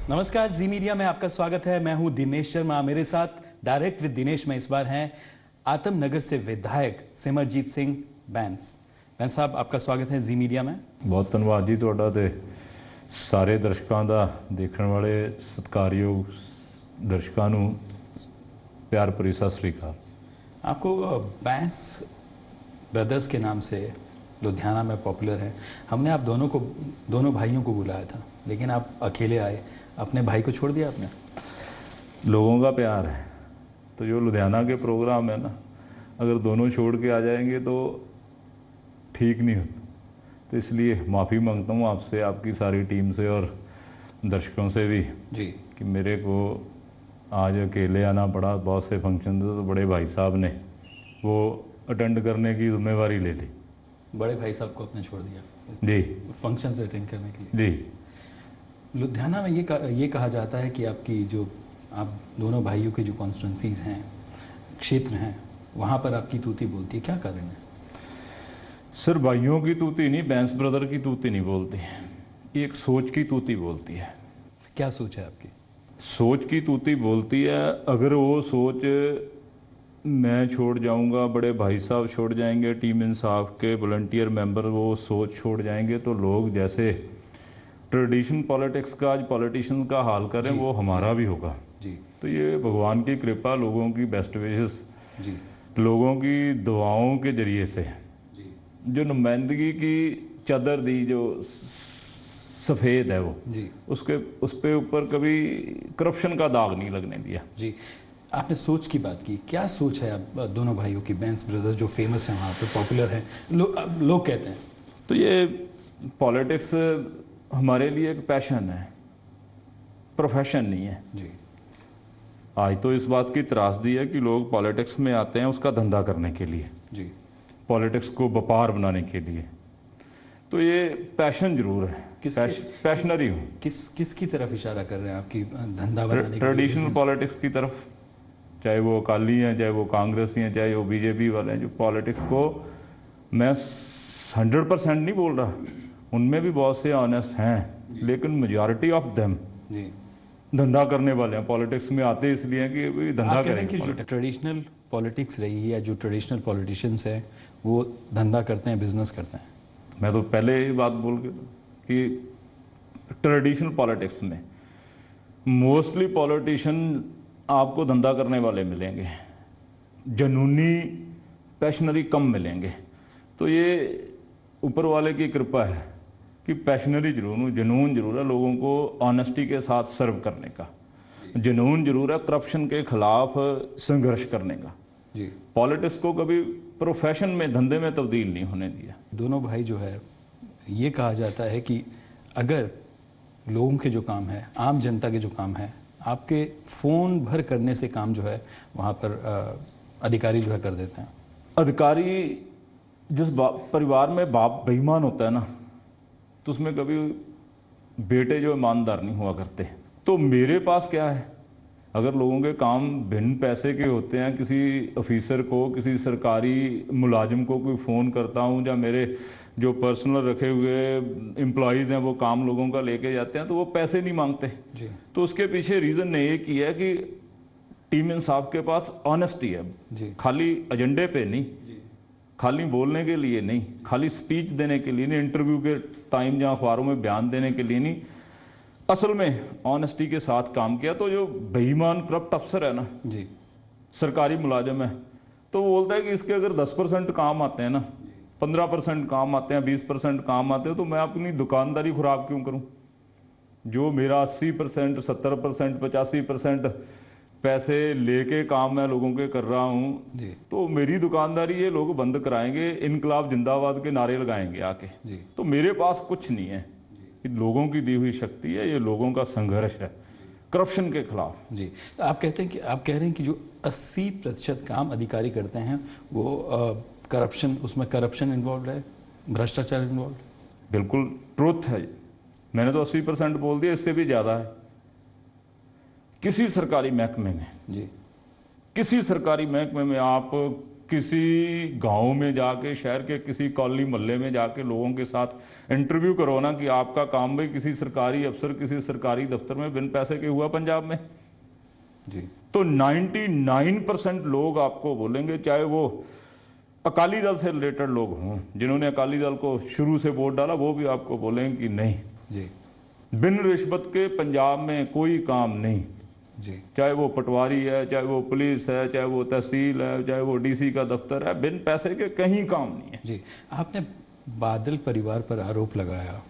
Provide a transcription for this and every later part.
नमस्कार, जी मीडिया में आपका स्वागत है। मैं हूं दिनेश शर्मा। मेरे साथ डायरेक्ट विद दिनेश में इस बार हैं आत्मनगर से विधायक सिमरजीत सिंह बैंस। बैंस साहब, आपका स्वागत है जी मीडिया में। बहुत धन्यवाद जी ਤੁਹਾਡਾ ਤੇ ਸਾਰੇ ਦਰਸ਼ਕਾਂ ਦਾ, ਦੇਖਣ ਵਾਲੇ ਸਤਿਕਾਰਯੋਗ ਦਰਸ਼ਕਾਂ ਨੂੰ प्यार भरी सत श्री अकाल। आपको बैंस ब्रदर्स के नाम से लुधियाना में पॉपुलर है। हमने आप दोनों भाइयों को बुलाया था, लेकिन आप अकेले आए। अपने भाई को छोड़ दिया आपने? लोगों का प्यार है तो जो लुधियाना के प्रोग्राम है ना, अगर दोनों छोड़ के आ जाएंगे तो ठीक नहीं होता। तो इसलिए माफ़ी मांगता हूँ आपसे, आपकी सारी टीम से और दर्शकों से भी जी कि मेरे को आज अकेले आना पड़ा। बहुत से फंक्शन थे तो बड़े भाई साहब ने वो अटेंड करने की जिम्मेवारी ले ली। बड़े भाई साहब को आपने छोड़ दिया जी, फंक्शन से अटेंड करने के लिए? जी। लुधियाना में ये कहा जाता है कि आपकी जो आप दोनों भाइयों के जो कॉन्स्टिट्यूंसीज हैं, क्षेत्र हैं, वहाँ पर आपकी तूती बोलती है। क्या कारण है? सर, भाइयों की तूती नहीं, बैंस ब्रदर की तूती नहीं बोलती, ये एक सोच की तूती बोलती है। क्या सोच है आपकी? सोच की तूती बोलती है। अगर वो सोच मैं छोड़ जाऊंगा, बड़े भाई साहब छोड़ जाएंगे, टीम इंसाफ के वॉलंटियर मेंबर वो सोच छोड़ जाएंगे, तो लोग जैसे ट्रेडिशन पॉलिटिक्स का आज पॉलिटिशियंस का हाल करें वो हमारा भी होगा जी। तो ये भगवान की कृपा, लोगों की बेस्ट विशेस जी लोगों की दुआओं के जरिए से जी जो नुमाइंदगी की चादर दी, जो सफ़ेद है वो जी उस पे ऊपर कभी करप्शन का दाग नहीं लगने दिया। जी। आपने सोच की बात की, क्या सोच है आप दोनों भाइयों की? बैंस ब्रदर्स जो फेमस हैं, वहाँ पे पॉपुलर हैं, लोग कहते हैं। तो ये पॉलिटिक्स हमारे लिए एक पैशन है, प्रोफेशन नहीं है जी आज तो इस बात की त्रासदी है कि लोग पॉलिटिक्स में आते हैं उसका धंधा करने के लिए, जी पॉलिटिक्स को व्यापार बनाने के लिए। तो ये पैशन जरूर है, पैशनरी हूँ। किसकी तरफ इशारा कर रहे हैं आपकी धंधा बनाने के? ट्रेडिशनल पॉलिटिक्स की तरफ, चाहे वो अकाली हैं, चाहे वो कांग्रेसी हैं, चाहे वो बीजेपी वाले हैं। जो पॉलिटिक्स को मैं 100% नहीं बोल रहा, उनमें भी बहुत से ऑनेस्ट हैं, लेकिन मेजॉरिटी ऑफ देम जी धंधा करने वाले हैं। पॉलिटिक्स में आते इसलिए कि भी धंधा करें। कि जो ट्रेडिशनल पॉलिटिक्स रही है या जो ट्रेडिशनल पॉलिटिशियंस हैं वो धंधा करते हैं, बिजनेस करते हैं। मैं तो पहले ही बात बोल के कि ट्रेडिशनल पॉलिटिक्स में मोस्टली पॉलिटिशियन आपको धंधा करने वाले मिलेंगे, जुनूनी पैशनरी कम मिलेंगे। तो ये ऊपर वाले की कृपा है कि पैशनरी जरूर हूँ, जुनून जरूर है लोगों को ऑनेस्टी के साथ सर्व करने का, जुनून जरूर है करप्शन के खिलाफ संघर्ष करने का। जी। पॉलिटिक्स को कभी प्रोफेशन में, धंधे में तब्दील नहीं होने दिया। दोनों भाई जो है, ये कहा जाता है कि अगर लोगों के जो काम है, आम जनता के जो काम है, आपके फ़ोन भर करने से काम जो है वहाँ पर अधिकारी जो है कर देते हैं। अधिकारी जिस परिवार में बाप बेईमान होता है ना, तो उसमें कभी बेटे जो ईमानदार नहीं हुआ करते। तो मेरे पास क्या है, अगर लोगों के काम भिन्न पैसे के होते हैं, किसी ऑफिसर को, किसी सरकारी मुलाजिम को कोई फ़ोन करता हूँ, या मेरे जो पर्सनल रखे हुए एम्प्लॉयज़ हैं वो काम लोगों का लेके जाते हैं, तो वो पैसे नहीं मांगते जी। तो उसके पीछे रीज़न एक ही है कि टीम इंसाफ के पास ऑनेस्टी है जी। खाली एजेंडे पे नहीं, खाली बोलने के लिए नहीं, खाली स्पीच देने के लिए नहीं, इंटरव्यू के टाइम या अखबारों में बयान देने के लिए नहीं, असल में ऑनेस्टी के साथ काम किया। तो जो बेईमान करप्ट अफसर है ना जी, सरकारी मुलाजिम है, तो वो बोलता है कि इसके अगर 10% काम आते हैं ना, 15% काम आते हैं, 20% काम आते हैं, तो मैं अपनी दुकानदारी खुराब क्यों करूं? जो मेरा 80%, 70%, 85% पैसे लेके काम मैं लोगों के कर रहा हूं, जी। तो मेरी दुकानदारी ये लोग बंद कराएंगे, इनकलाब जिंदाबाद के नारे लगाएंगे आके। जी। तो मेरे पास कुछ नहीं है, ये लोगों की दी हुई शक्ति है, ये लोगों का संघर्ष है करप्शन के खिलाफ। जी। तो आप कह रहे हैं कि जो 80% काम अधिकारी करते हैं वो करप्शन, उसमें करप्शन इन्वॉल्व है, भ्रष्टाचार इन्वॉल्व है। बिल्कुल ट्रुथ है। मैंने तो 80% बोल दिया, इससे भी ज़्यादा है। किसी सरकारी महकमे में, जी, किसी सरकारी महकमे में आप किसी गांव में जाके, शहर के किसी कॉलोनी मोहल्ले में जाके लोगों के साथ इंटरव्यू करो ना कि आपका काम भाई किसी सरकारी अफसर किसी सरकारी दफ्तर में बिन पैसे के हुआ पंजाब में, जी, तो 99% लोग आपको बोलेंगे, चाहे वो अकाली दल से रिलेटेड लोग हों, जिन्होंने अकाली दल को शुरू से वोट डाला, वो भी आपको बोलेंगे कि नहीं जी, बिन रिश्वत के पंजाब में कोई काम नहीं। जी, चाहे वो पटवारी है, चाहे वो पुलिस है, चाहे वो तहसील है, चाहे वो डीसी का दफ्तर है, बिन पैसे के कहीं काम नहीं है। जी। आपने बादल परिवार पर आरोप लगाया,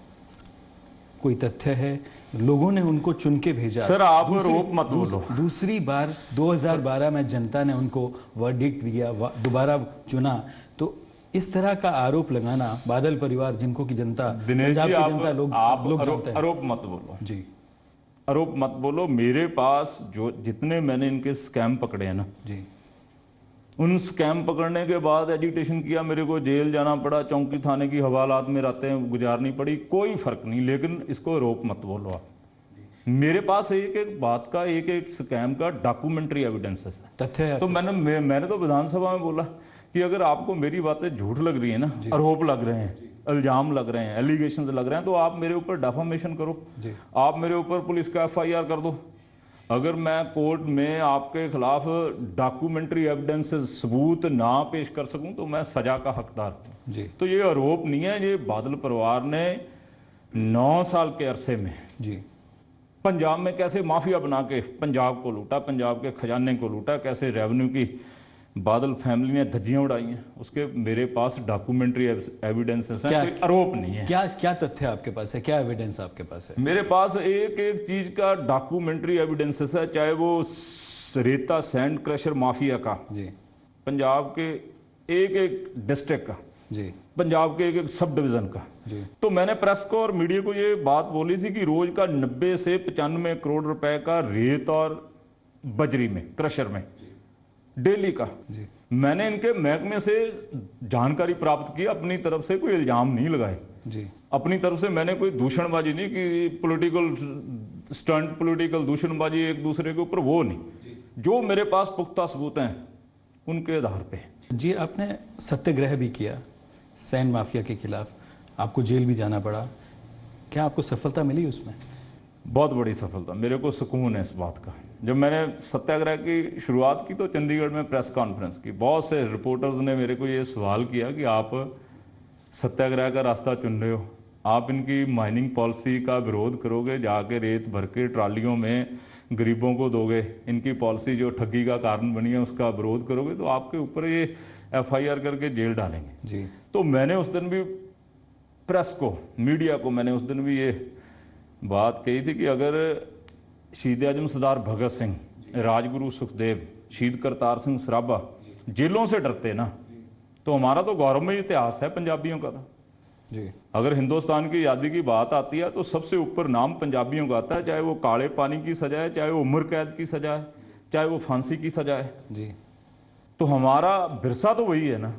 कोई तथ्य है? लोगों ने उनको चुन के भेजा। सर आप आरोप मत बोलो। दूसरी बार 2012 में जनता ने उनको वर्डिक्ट दिया, दोबारा चुना, तो इस तरह का आरोप लगाना बादल परिवार, जिनको की जनता, दिनेश जी, जनता, लोग आप आरोप मत बोलो जी, आरोप मत बोलो। मेरे पास जो जितने मैंने इनके स्कैम पकड़े हैं ना जी, उन स्कैम पकड़ने के बाद एजिटेशन किया, मेरे को जेल जाना पड़ा, चौकी थाने की हवालात में रातें गुजारनी पड़ी, कोई फर्क नहीं, लेकिन इसको आरोप मत बोलो आप। मेरे पास एक एक बात का, एक एक स्कैम का डॉक्यूमेंट्री एविडेंसेस है, तथ्य है। तो मैंने तो विधानसभा में बोला कि अगर आपको मेरी बातें झूठ लग रही है ना, आरोप लग रहे हैं, इल्जाम लग रहे हैं, एलिगेशंस लग रहे हैं, तो आप मेरे ऊपर डेफामेशन करो, आप मेरे ऊपर पुलिस का FIR कर दो। अगर मैं कोर्ट में आपके खिलाफ डॉक्यूमेंट्री एविडेंस सबूत ना पेश कर सकूं तो मैं सजा का हकदार हूं जी, तो ये आरोप नहीं है। ये बादल परिवार ने 9 साल के अरसे में जी, पंजाब में कैसे माफिया बना के पंजाब को लूटा, पंजाब के खजाने को लूटा, कैसे रेवेन्यू की बादल फैमिली ने धज्जियां उड़ाई हैं, उसके मेरे पास डॉक्यूमेंट्री एविडेंसेस हैं, कोई आरोप नहीं है। क्या तथ्य आपके पास है, क्या एविडेंस आपके पास है? मेरे पास एक एक चीज का डॉक्यूमेंट्री एविडेंसेस है, चाहे वो रेता सैंड क्रशर माफिया का, जी, पंजाब के एक एक डिस्ट्रिक्ट का, जी, पंजाब के एक एक सब डिवीजन का। जी, तो मैंने प्रेस को और मीडिया को ये बात बोली थी कि रोज का 90 से 95 करोड़ रुपए का रेत और बजरी में, क्रशर में, डेली का। जी, मैंने इनके महकमे से जानकारी प्राप्त की, अपनी तरफ से कोई इल्जाम नहीं लगाए, जी, अपनी तरफ से मैंने कोई दूषणबाजी नहीं कि पॉलिटिकल स्टंट, पॉलिटिकल दूषणबाजी एक दूसरे के ऊपर, वो नहीं। जो मेरे पास पुख्ता सबूत हैं उनके आधार पे। जी, आपने सत्याग्रह भी किया सैंड माफिया के खिलाफ, आपको जेल भी जाना पड़ा, क्या आपको सफलता मिली उसमें? बहुत बड़ी सफलता, मेरे को सुकून है इस बात का। जब मैंने सत्याग्रह की शुरुआत की तो चंडीगढ़ में प्रेस कॉन्फ्रेंस की, बहुत से रिपोर्टर्स ने मेरे को ये सवाल किया कि आप सत्याग्रह का रास्ता चुन रहे हो, आप इनकी माइनिंग पॉलिसी का विरोध करोगे, जाके रेत भर के ट्रालियों में गरीबों को दोगे, इनकी पॉलिसी जो ठगी का कारण बनी है उसका विरोध करोगे, तो आपके ऊपर ये FIR करके जेल डालेंगे। जी, तो मैंने उस दिन भी प्रेस को, मीडिया को, मैंने उस दिन भी ये बात कही थी कि अगर शहीद आजम सरदार भगत सिंह, राजगुरु सुखदेव, शहीद करतार सिंह सराभा जेलों से डरते ना, तो हमारा तो गौरवमय इतिहास है पंजाबियों का। था जी, अगर हिंदुस्तान की आज़ादी की बात आती है तो सबसे ऊपर नाम पंजाबियों का आता है, चाहे वो काले पानी की सजा है, चाहे वो उम्र कैद की सजा है, चाहे वो फांसी की सजा है। जी, तो हमारा विरसा तो वही है ना।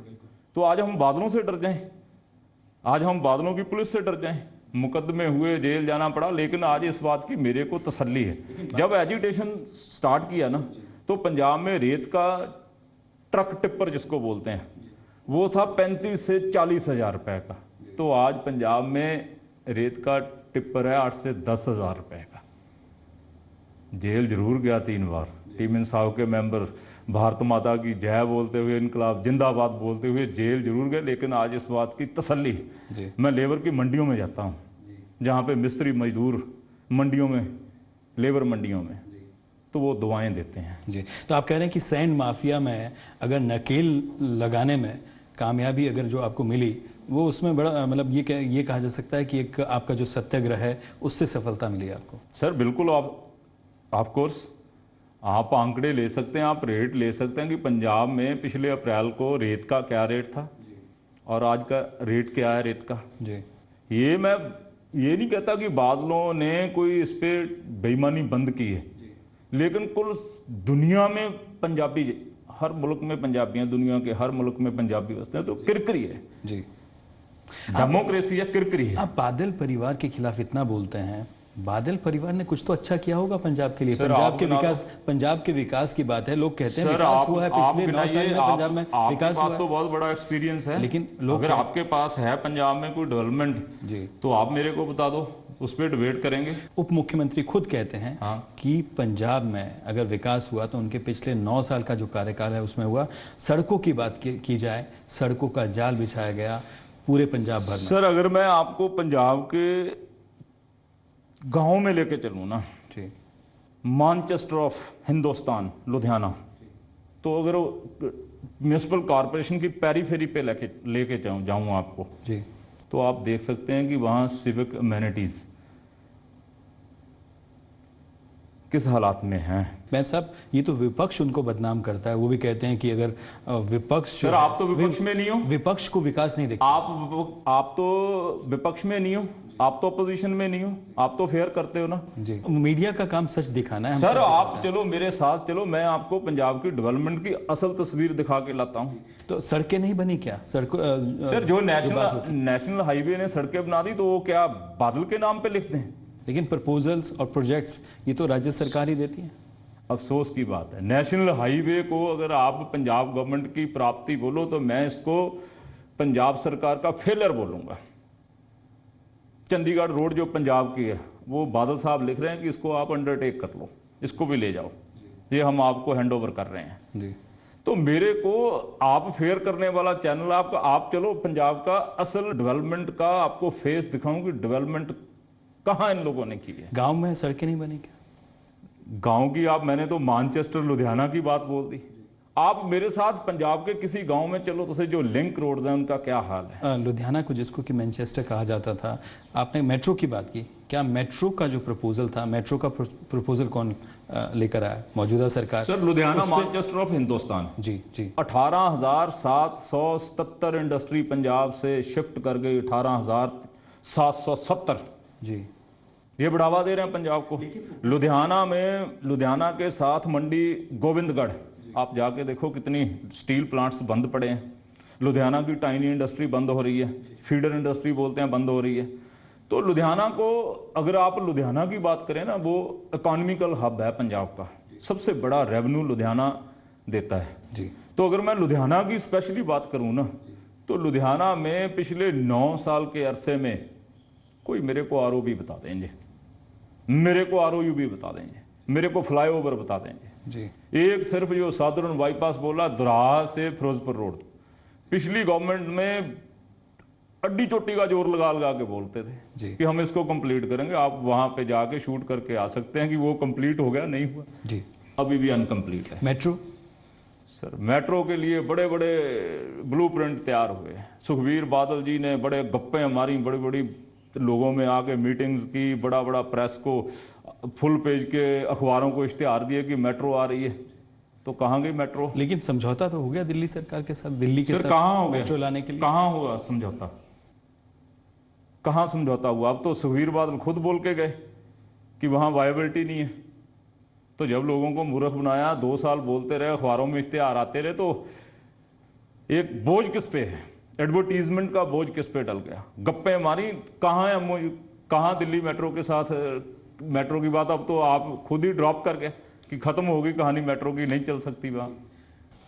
तो आज हम बादलों से डर जाएं, आज हम बादलों की पुलिस से डर जाएं, मुकदमे हुए, जेल जाना पड़ा, लेकिन आज इस बात की मेरे को तसल्ली है। जब एजिटेशन स्टार्ट किया ना तो पंजाब में रेत का ट्रक टिप्पर जिसको बोलते हैं वो था 35 से 40 हज़ार रुपए का, तो आज पंजाब में रेत का टिप्पर है 8 से 10 हज़ार रुपए का। जेल जरूर गया 3 बार, टीम इंसाफ के मेंबर भारत माता की जय बोलते हुए, इनकलाब जिंदाबाद बोलते हुए जेल जरूर गए, लेकिन आज इस बात की तसल्ली है। मैं लेबर की मंडियों में जाता हूँ, जहाँ पे मिस्त्री मजदूर मंडियों में, लेबर मंडियों में, तो वो दुआएं देते हैं। जी, तो आप कह रहे हैं कि सैंड माफिया में अगर नकेल लगाने में कामयाबी अगर जो आपको मिली, वो उसमें बड़ा मतलब ये कहा जा सकता है कि एक आपका जो सत्याग्रह है उससे सफलता मिली आपको? सर बिल्कुल, ऑफ कोर्स आप आंकड़े ले सकते हैं, आप रेट ले सकते हैं कि पंजाब में पिछले अप्रैल को रेत का क्या रेट था और आज का रेट क्या है रेत का। जी, ये मैं ये नहीं कहता कि बादलों ने कोई इस पे बेईमानी बंद की है, लेकिन कुल दुनिया में पंजाबी, हर मुल्क में पंजाबी हैं, दुनिया के हर मुल्क में पंजाबी बसते हैं, तो किरकिरी है जी, डेमोक्रेसी है, किरकिरी है। आप बादल परिवार के खिलाफ इतना बोलते हैं, बादल परिवार ने कुछ तो अच्छा किया होगा पंजाब के लिए। सर, पंजाब के विकास की बात है, लोग कहते हैं सर, विकास हुआ है पिछले 9 साल में पंजाब में, विकास हुआ है। तो बहुत बड़ा एक्सपीरियंस है, लेकिन लोग अगर आपके पास है पंजाब में कोई डेवलपमेंट जी तो आप मेरे को बता दो, उस पर डिबेट करेंगे। उप मुख्यमंत्री खुद कहते हैं कि पंजाब में अगर विकास हुआ तो उनके पिछले 9 साल का जो कार्यकाल है उसमें हुआ। सड़कों की बात की जाए, सड़कों का जाल बिछाया गया पूरे पंजाब भर में। सर, अगर मैं आपको पंजाब के गांव में लेके चलूँ ना जी, मानचेस्टर ऑफ हिंदुस्तान लुधियाना, तो अगर म्यूनिसिपल कॉरपोरेशन की पेरीफेरी पे लेके जाऊँ आपको जी, तो आप देख सकते हैं कि वहाँ सिविक अमेनिटीज़ किस हालात में हैं। मैं साहब, ये तो विपक्ष उनको बदनाम करता है। वो भी कहते हैं कि अगर विपक्ष, सर आप तो विपक्ष में नहीं हो, विपक्ष को विकास नहीं देखते। आप तो विपक्ष में नहीं हो, आप तो अपोजिशन में नहीं हो, आप तो फेयर करते हो ना जी। मीडिया का काम सच दिखाना है। सर आप चलो मेरे साथ चलो, मैं आपको पंजाब की डेवलपमेंट की असल तस्वीर दिखा के लाता हूँ। तो सड़कें नहीं बनी क्या? सड़कों सर जो नेशनल हाईवे ने सड़कें बना दी तो वो क्या बादल के नाम पे लिखते हैं? लेकिन प्रपोजल्स और प्रोजेक्ट्स ये तो राज्य सरकार ही देती है। अफसोस की बात है, नेशनल हाईवे को अगर आप पंजाब गवर्नमेंट की प्राप्ति बोलो तो मैं इसको पंजाब सरकार का फेलियर बोलूँगा। चंडीगढ़ रोड जो पंजाब की है वो बादल साहब लिख रहे हैं कि इसको आप अंडरटेक कर लो, इसको भी ले जाओ, ये हम आपको हैंड ओवर कर रहे हैं जी। तो मेरे को आप फेयर करने वाला चैनल आपका, आप चलो पंजाब का असल डेवलपमेंट का आपको फेस दिखाऊं कि डेवलपमेंट कहाँ इन लोगों ने की है। गांव में सड़कें नहीं बनी क्या? गांव की आप, मैंने तो मानचेस्टर लुधियाना की बात बोल दी। आप मेरे साथ पंजाब के किसी गांव में चलो तो जो लिंक रोड्स हैं उनका क्या हाल है। लुधियाना को जिसको कि मैनचेस्टर कहा जाता था, आपने मेट्रो की बात की, क्या मेट्रो का जो प्रपोजल था, मेट्रो का प्रपोजल कौन लेकर आया? मौजूदा सरकार। Sir Ludhiana Manchester of Hindustan जी जी, 18,777 इंडस्ट्री पंजाब से शिफ्ट कर गई 18,770 जी। ये बढ़ावा दे रहे हैं पंजाब को। लुधियाना में, लुधियाना के साथ मंडी गोविंदगढ़, आप जाके देखो कितनी स्टील प्लांट्स बंद पड़े हैं। लुधियाना की टाइनी इंडस्ट्री बंद हो रही है, फीडर इंडस्ट्री बोलते हैं, बंद हो रही है। तो लुधियाना को, अगर आप लुधियाना की बात करें ना, वो इकोनॉमिकल हब है पंजाब का, सबसे बड़ा रेवेन्यू लुधियाना देता है जी। तो अगर मैं लुधियाना की स्पेशली बात करूँ ना, तो लुधियाना में पिछले 9 साल के अरसे में कोई मेरे को आरओबी बता देंगे, मेरे को आरओयू भी बता देंगे, मेरे को फ्लाईओवर बता देंगे जी। एक सिर्फ जो साधारण बाईपास बोला दुराहा से फिरोजपुर रोड, पिछली गवर्नमेंट में अड्डी चोटी का जोर लगा लगा के बोलते थे जी। कि हम इसको कंप्लीट करेंगे। आप वहां पे जाके शूट करके आ सकते हैं कि वो कंप्लीट हो गया, नहीं हुआ जी, अभी भी अनकंप्लीट है। मेट्रो, सर मेट्रो के लिए बड़े बड़े ब्लूप्रिंट तैयार हुए। सुखबीर बादल जी ने बड़े गप्पे हमारी बड़ी बड़ी लोगों में आके मीटिंग्स की, बड़ा बड़ा प्रेस को फुल पेज के अखबारों को इश्तिहार दिए कि मेट्रो आ रही है, तो कहाँ गई मेट्रो? लेकिन समझौता तो हो गया दिल्ली सरकार के साथ, दिल्ली के साथ कहाँ हो गया मेट्रो लाने के लिए? कहाँ हुआ समझौता? कहाँ समझौता हुआ? अब तो सुखबीर बादल खुद बोल के गए कि वहाँ वायबिलिटी नहीं है। तो जब लोगों को मूर्ख बनाया, 2 साल बोलते रहे, अखबारों में इश्तिहार आते रहे, तो एक बोझ किस पे है, एडवर्टीजमेंट का बोझ किस पे डल गया? गप्पे मारी, कहाँ है, कहाँ दिल्ली मेट्रो के साथ मेट्रो की बात? अब तो आप खुद ही ड्रॉप कर गए कि खत्म हो गई कहानी, मेट्रो की नहीं चल सकती वहाँ।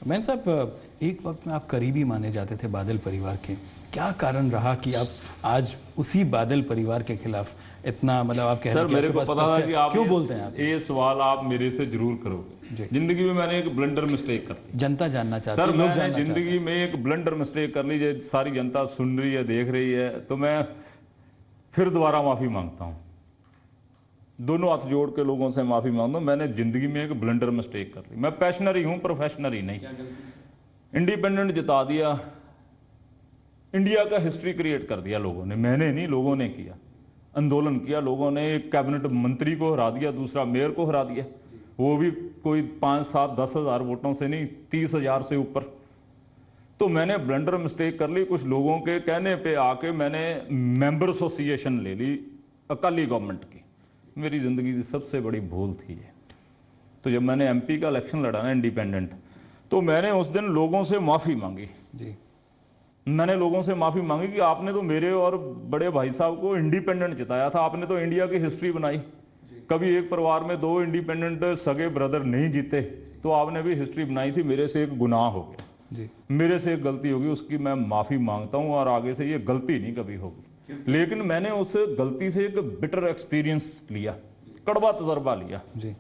मैन साहब, एक वक्त में आप करीबी माने जाते थे बादल परिवार के, क्या कारण रहा कि आप आज उसी बादल परिवार के खिलाफ इतना, मतलब आप कह रहे हैं? सर मेरे को पता था कि आप क्यों बोलते हैं आप ये सवाल आप मेरे से जरूर करोगे। जिंदगी में मैंने एक ब्लंडर मिस्टेक कर ली। जनता जानना चाहती है, सर लोग मैंने जानना जिंदगी में एक ब्लंडर मिस्टेक कर ली, जो सारी जनता सुन रही है, देख रही है, तो मैं फिर दोबारा माफी मांगता हूँ, दोनों हाथ जोड़ के लोगों से माफी मांगता हूँ। मैंने जिंदगी में एक ब्लंडर मिस्टेक कर ली। मैं पैशनरी हूँ, प्रोफेशनरी नहीं। इंडिपेंडेंट जिता दिया, इंडिया का हिस्ट्री क्रिएट कर दिया लोगों ने, मैंने नहीं, लोगों ने किया। आंदोलन किया लोगों ने, एक कैबिनेट मंत्री को हरा दिया, दूसरा मेयर को हरा दिया, वो भी कोई 5, 7, 10 हज़ार वोटों से नहीं, 30,000 से ऊपर। तो मैंने ब्लंडर मिस्टेक कर ली, कुछ लोगों के कहने पे आके मैंने मेंबर एसोसिएशन ले ली अकाली गवर्नमेंट की। मेरी ज़िंदगी की सबसे बड़ी भूल थी ये। तो जब मैंने एमपी का इलेक्शन लड़ा ना इंडिपेंडेंट, तो मैंने उस दिन लोगों से माफ़ी मांगी जी। मैंने लोगों से माफ़ी मांगी कि आपने तो मेरे और बड़े भाई साहब को इंडिपेंडेंट जिताया था, आपने तो इंडिया की हिस्ट्री बनाई, कभी एक परिवार में 2 इंडिपेंडेंट सगे ब्रदर नहीं जीते, तो आपने भी हिस्ट्री बनाई थी, मेरे से एक गुनाह हो गया जी। मेरे से एक गलती होगी, उसकी मैं माफ़ी मांगता हूँ और आगे से ये गलती नहीं कभी होगी। लेकिन मैंने उस गलती से एक बिटर एक्सपीरियंस लिया, कड़वा तजर्बा लिया जी।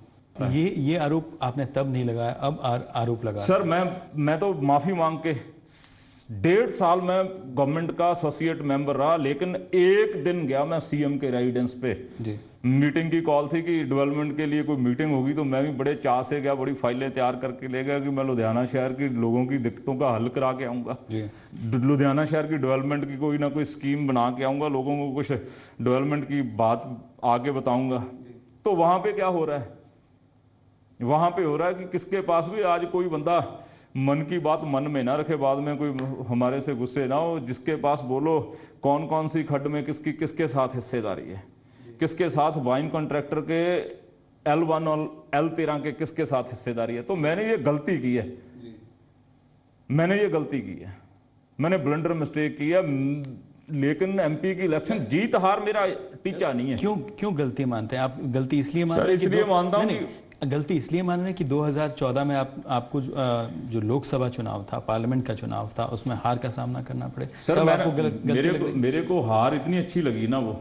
ये आरोप आपने तब नहीं लगाया, अब आरोप लगा। सर मैं तो माफ़ी मांग के 1.5 साल में गवर्नमेंट का एसोसिएट मेंबर रहा, लेकिन एक दिन गया मैं सीएम के रेजिडेंस पे, जी। मीटिंग की कॉल थी कि डेवलपमेंट के लिए कोई मीटिंग होगी, तो मैं भी बड़े चाह से गया, बड़ी फाइलें तैयार करके ले गया कि मैं लुधियाना शहर की लोगों की दिक्कतों का हल करा के आऊँगा, जी। लुधियाना शहर की डेवलपमेंट की कोई ना कोई स्कीम बना के आऊँगा, लोगों को कुछ डेवलपमेंट की बात आगे बताऊँगा। तो वहाँ पे क्या हो रहा है, वहाँ पे हो रहा है कि किसके पास भी आज कोई बंदा मन की बात मन में ना रखे, बाद में कोई हमारे से गुस्से ना हो, जिसके पास बोलो कौन कौन सी खड्ड में किसकी किसके साथ हिस्सेदारी है, किसके साथ वाइन कॉन्ट्रैक्टर के L1 और L13 के किसके साथ हिस्सेदारी है। तो मैंने ये गलती की है, मैंने ये गलती की है, मैंने ब्लंडर मिस्टेक की है, लेकिन एमपी की इलेक्शन जीत हार मेरा टीचा नहीं है। क्यों गलती मानते हैं आप? गलती इसलिए मान रहे हैं इसलिए मानता हूँ गलती इसलिए मान रहे हैं कि 2014 में आपको जो लोकसभा चुनाव था, पार्लियामेंट का चुनाव था, उसमें हार का सामना करना पड़े। सर मेरे को हार इतनी अच्छी लगी ना, वो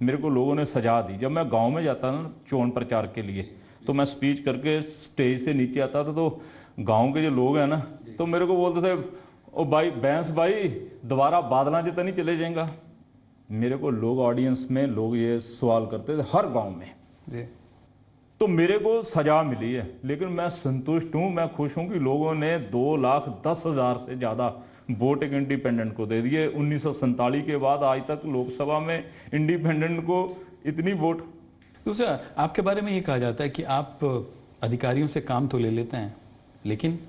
मेरे को लोगों ने सजा दी। जब मैं गांव में जाता ना चोन प्रचार के लिए, तो मैं स्पीच करके स्टेज से नीचे आता था, तो गांव के जो लोग हैं ना, तो मेरे को बोलते थे, ओ भाई बैंस भाई दोबारा बादला जितना नहीं चले जाएगा। मेरे को लोग ऑडियंस में लोग ये सवाल करते थे हर गांव में। तो मेरे को सजा मिली है, लेकिन मैं संतुष्ट हूँ, मैं खुश हूँ कि लोगों ने 2,10,000 से ज़्यादा वोट एक इंडिपेंडेंट को दे दिए। 1947 के बाद आज तक लोकसभा में इंडिपेंडेंट को इतनी वोट। दूसरा, आपके बारे में ये कहा जाता है कि आप अधिकारियों से काम तो ले लेते हैं, लेकिन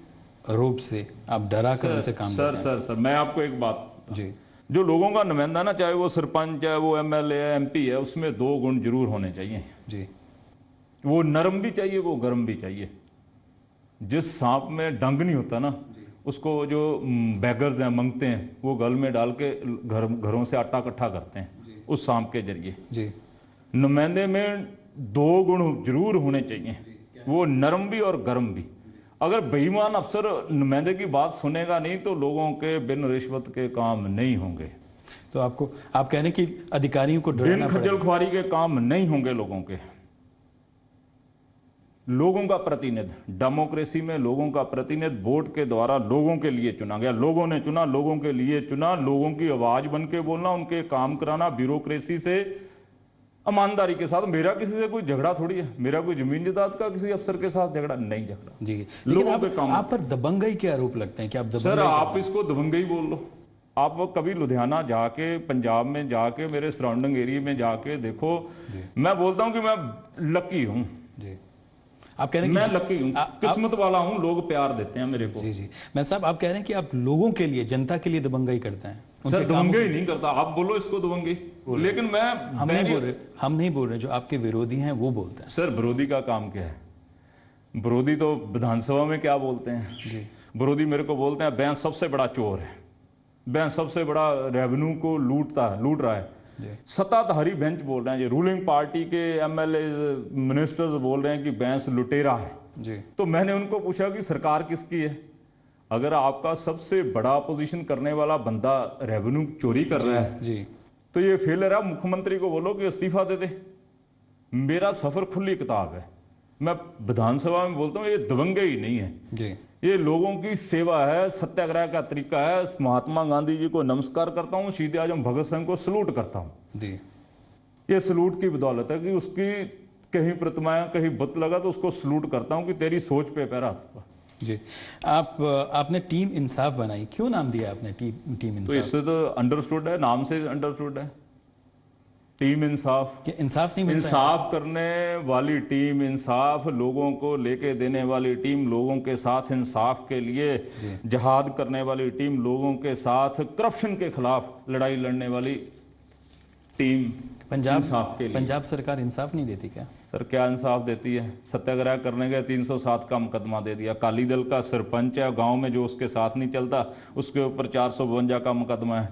रोब से आप डरा कर उनसे काम लेते हैं। सर मैं आपको एक बात जी, जो लोगों का नुमाइंदा ना, चाहे वो सरपंच है, वो MLA है, MP है, उसमें 2 गुण जरूर होने चाहिए जी। वो नरम भी चाहिए, वो गर्म भी चाहिए। जिस सांप में डंग नहीं होता ना, उसको जो बैगर्स हैं मंगते हैं, वो गल में डाल के घरों से आटा इकट्ठा करते हैं उस सांप के जरिए। जी। नुमाइंदे में 2 गुण जरूर होने चाहिए, वो नरम भी और गर्म भी। अगर बेईमान अफसर नुमाइंदे की बात सुनेगा नहीं, तो लोगों के बिन रिश्वत के काम नहीं होंगे। तो आप कह रहे हैं कि अधिकारियों को बिन खज्जल खुआरी के काम नहीं होंगे लोगों के। लोगों का प्रतिनिधि, डेमोक्रेसी में लोगों का प्रतिनिधि वोट के द्वारा लोगों के लिए चुना गया, लोगों ने चुना, लोगों के लिए चुना, लोगों की आवाज बन के बोलना, उनके काम कराना, ब्यूरोक्रेसी से ईमानदारी के साथ। मेरा किसी से कोई झगड़ा थोड़ी है, मेरा कोई जमीन जायदाद का किसी अफसर के साथ झगड़ा नहीं, झगड़ा जी। लोगों के काम। आप पर दबंगई के आरोप लगते हैं कि आप दबंगई। सर आप इसको दबंगई बोल लो। आप कभी लुधियाना जाके, पंजाब में जाके, मेरे सराउंडिंग एरिया में जाके देखो, मैं बोलता हूँ कि मैं लकी हूँ जी। आप कह रहे हैं मैं लकी हूँ, किस्मत वाला हूँ, लोग प्यार देते हैं मेरे को। जी जी। मैं साहब, आप कह रहे हैं कि आप लोगों के लिए, जनता के लिए दबंगई करते हैं। सर दबंगई नहीं करता, आप बोलो इसको दबंगई, लेकिन हम नहीं बोल रहे, जो आपके विरोधी हैं वो बोलते हैं। सर विरोधी का काम क्या है? विरोधी तो विधानसभा में क्या बोलते हैं जी? विरोधी मेरे को बोलते हैं बैंक सबसे बड़ा चोर है, बैंक सबसे बड़ा रेवेन्यू को लूट रहा है। सत्ताधारी बेंच बोल रहे हैं, रूलिंग पार्टी के MLA मिनिस्टर्स बोल रहे हैं कि बैंक लुटेरा है जी। तो मैंने उनको पूछा कि सरकार किसकी है? अगर आपका सबसे बड़ा पोजीशन करने वाला बंदा रेवेन्यू चोरी कर रहा है जी, तो ये फेलियर है। मुख्यमंत्री को बोलो कि इस्तीफा दे दे। मेरा सफर खुली किताब है। मैं विधानसभा में बोलता हूँ ये दबंगई नहीं है जी, ये लोगों की सेवा है, सत्याग्रह का तरीका है। महात्मा गांधी जी को नमस्कार करता हूँ, शहीद आजम भगत सिंह को सलूट करता हूँ जी। ये सलूट की बदौलत है कि उसकी कहीं प्रतिमाएं, कहीं बुत लगा तो उसको सलूट करता हूँ कि तेरी सोच पे पैरा जी। आपने टीम इंसाफ बनाई, क्यों नाम दिया आपने टीम इंसाफ? तो इससे तो अंडरस्टूड है, नाम से अंडरस्टूड है टीम इंसाफ। इंसाफ नहीं मिलता इंसाफ करने वाली टीम, इंसाफ लोगों को लेके देने वाली टीम, लोगों के साथ इंसाफ के लिए जिहाद करने वाली टीम, लोगों के साथ करप्शन के खिलाफ लड़ाई लड़ने वाली टीम पंजाब इंसाफ के लिए। पंजाब सरकार इंसाफ नहीं देती क्या? सर क्या इंसाफ देती है? सत्याग्रह करने गए 307 का मुकदमा दे दिया। अकाली दल का सरपंच है गांव में, जो उसके साथ नहीं चलता उसके ऊपर 452 का मुकदमा है।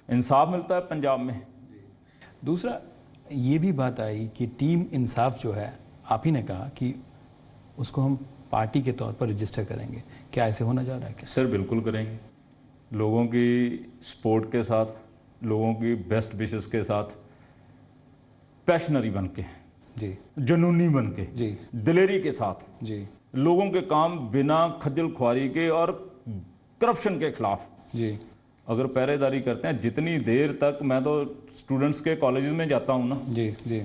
इंसाफ मिलता है पंजाब में? दूसरा ये भी बात आई कि टीम इंसाफ जो है, आप ही ने कहा कि उसको हम पार्टी के तौर पर रजिस्टर करेंगे, क्या ऐसे होना जा रहा है क्या? सर बिल्कुल करेंगे, लोगों की सपोर्ट के साथ, लोगों की बेस्ट विशेस के साथ, पैशनरी बन के जी, जुनूनी बन के जी, दिलेरी के साथ जी, लोगों के काम बिना खज्जल खुआरी के और करप्शन के खिलाफ जी, अगर पहरेदारी करते हैं। जितनी देर तक मैं तो स्टूडेंट्स के कॉलेज में जाता हूँ ना, जी, जी,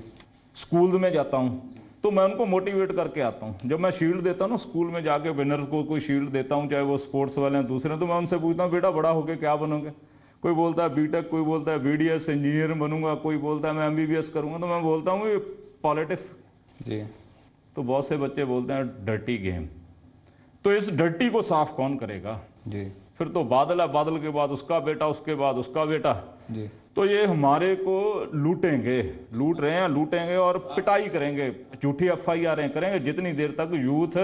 स्कूल में जाता हूँ, तो मैं उनको मोटिवेट करके आता हूँ। जब मैं शील्ड देता हूँ ना स्कूल में जाके, विनर्स को कोई शील्ड देता हूँ, चाहे वो स्पोर्ट्स वाले हैं दूसरे, तो मैं उनसे पूछता हूँ बेटा बड़ा होके क्या बनोगे? कोई बोलता है बीटेक, कोई बोलता है बीडीएस इंजीनियर बनूंगा, कोई बोलता है मैं एमबीबीएस करूंगा। तो मैं बोलता हूँ ये पॉलिटिक्स, जी, तो बहुत से बच्चे बोलते हैं डर्टी गेम। तो इस डर्टी को साफ कौन करेगा? जी, फिर तो बादल है, बादल के बाद उसका बेटा, उसके बाद उसका बेटा। जी, तो ये हमारे को लूटेंगे, लूट रहे हैं, लूटेंगे और पिटाई करेंगे, झूठी एफआईआर करेंगे जितनी देर तक यूथ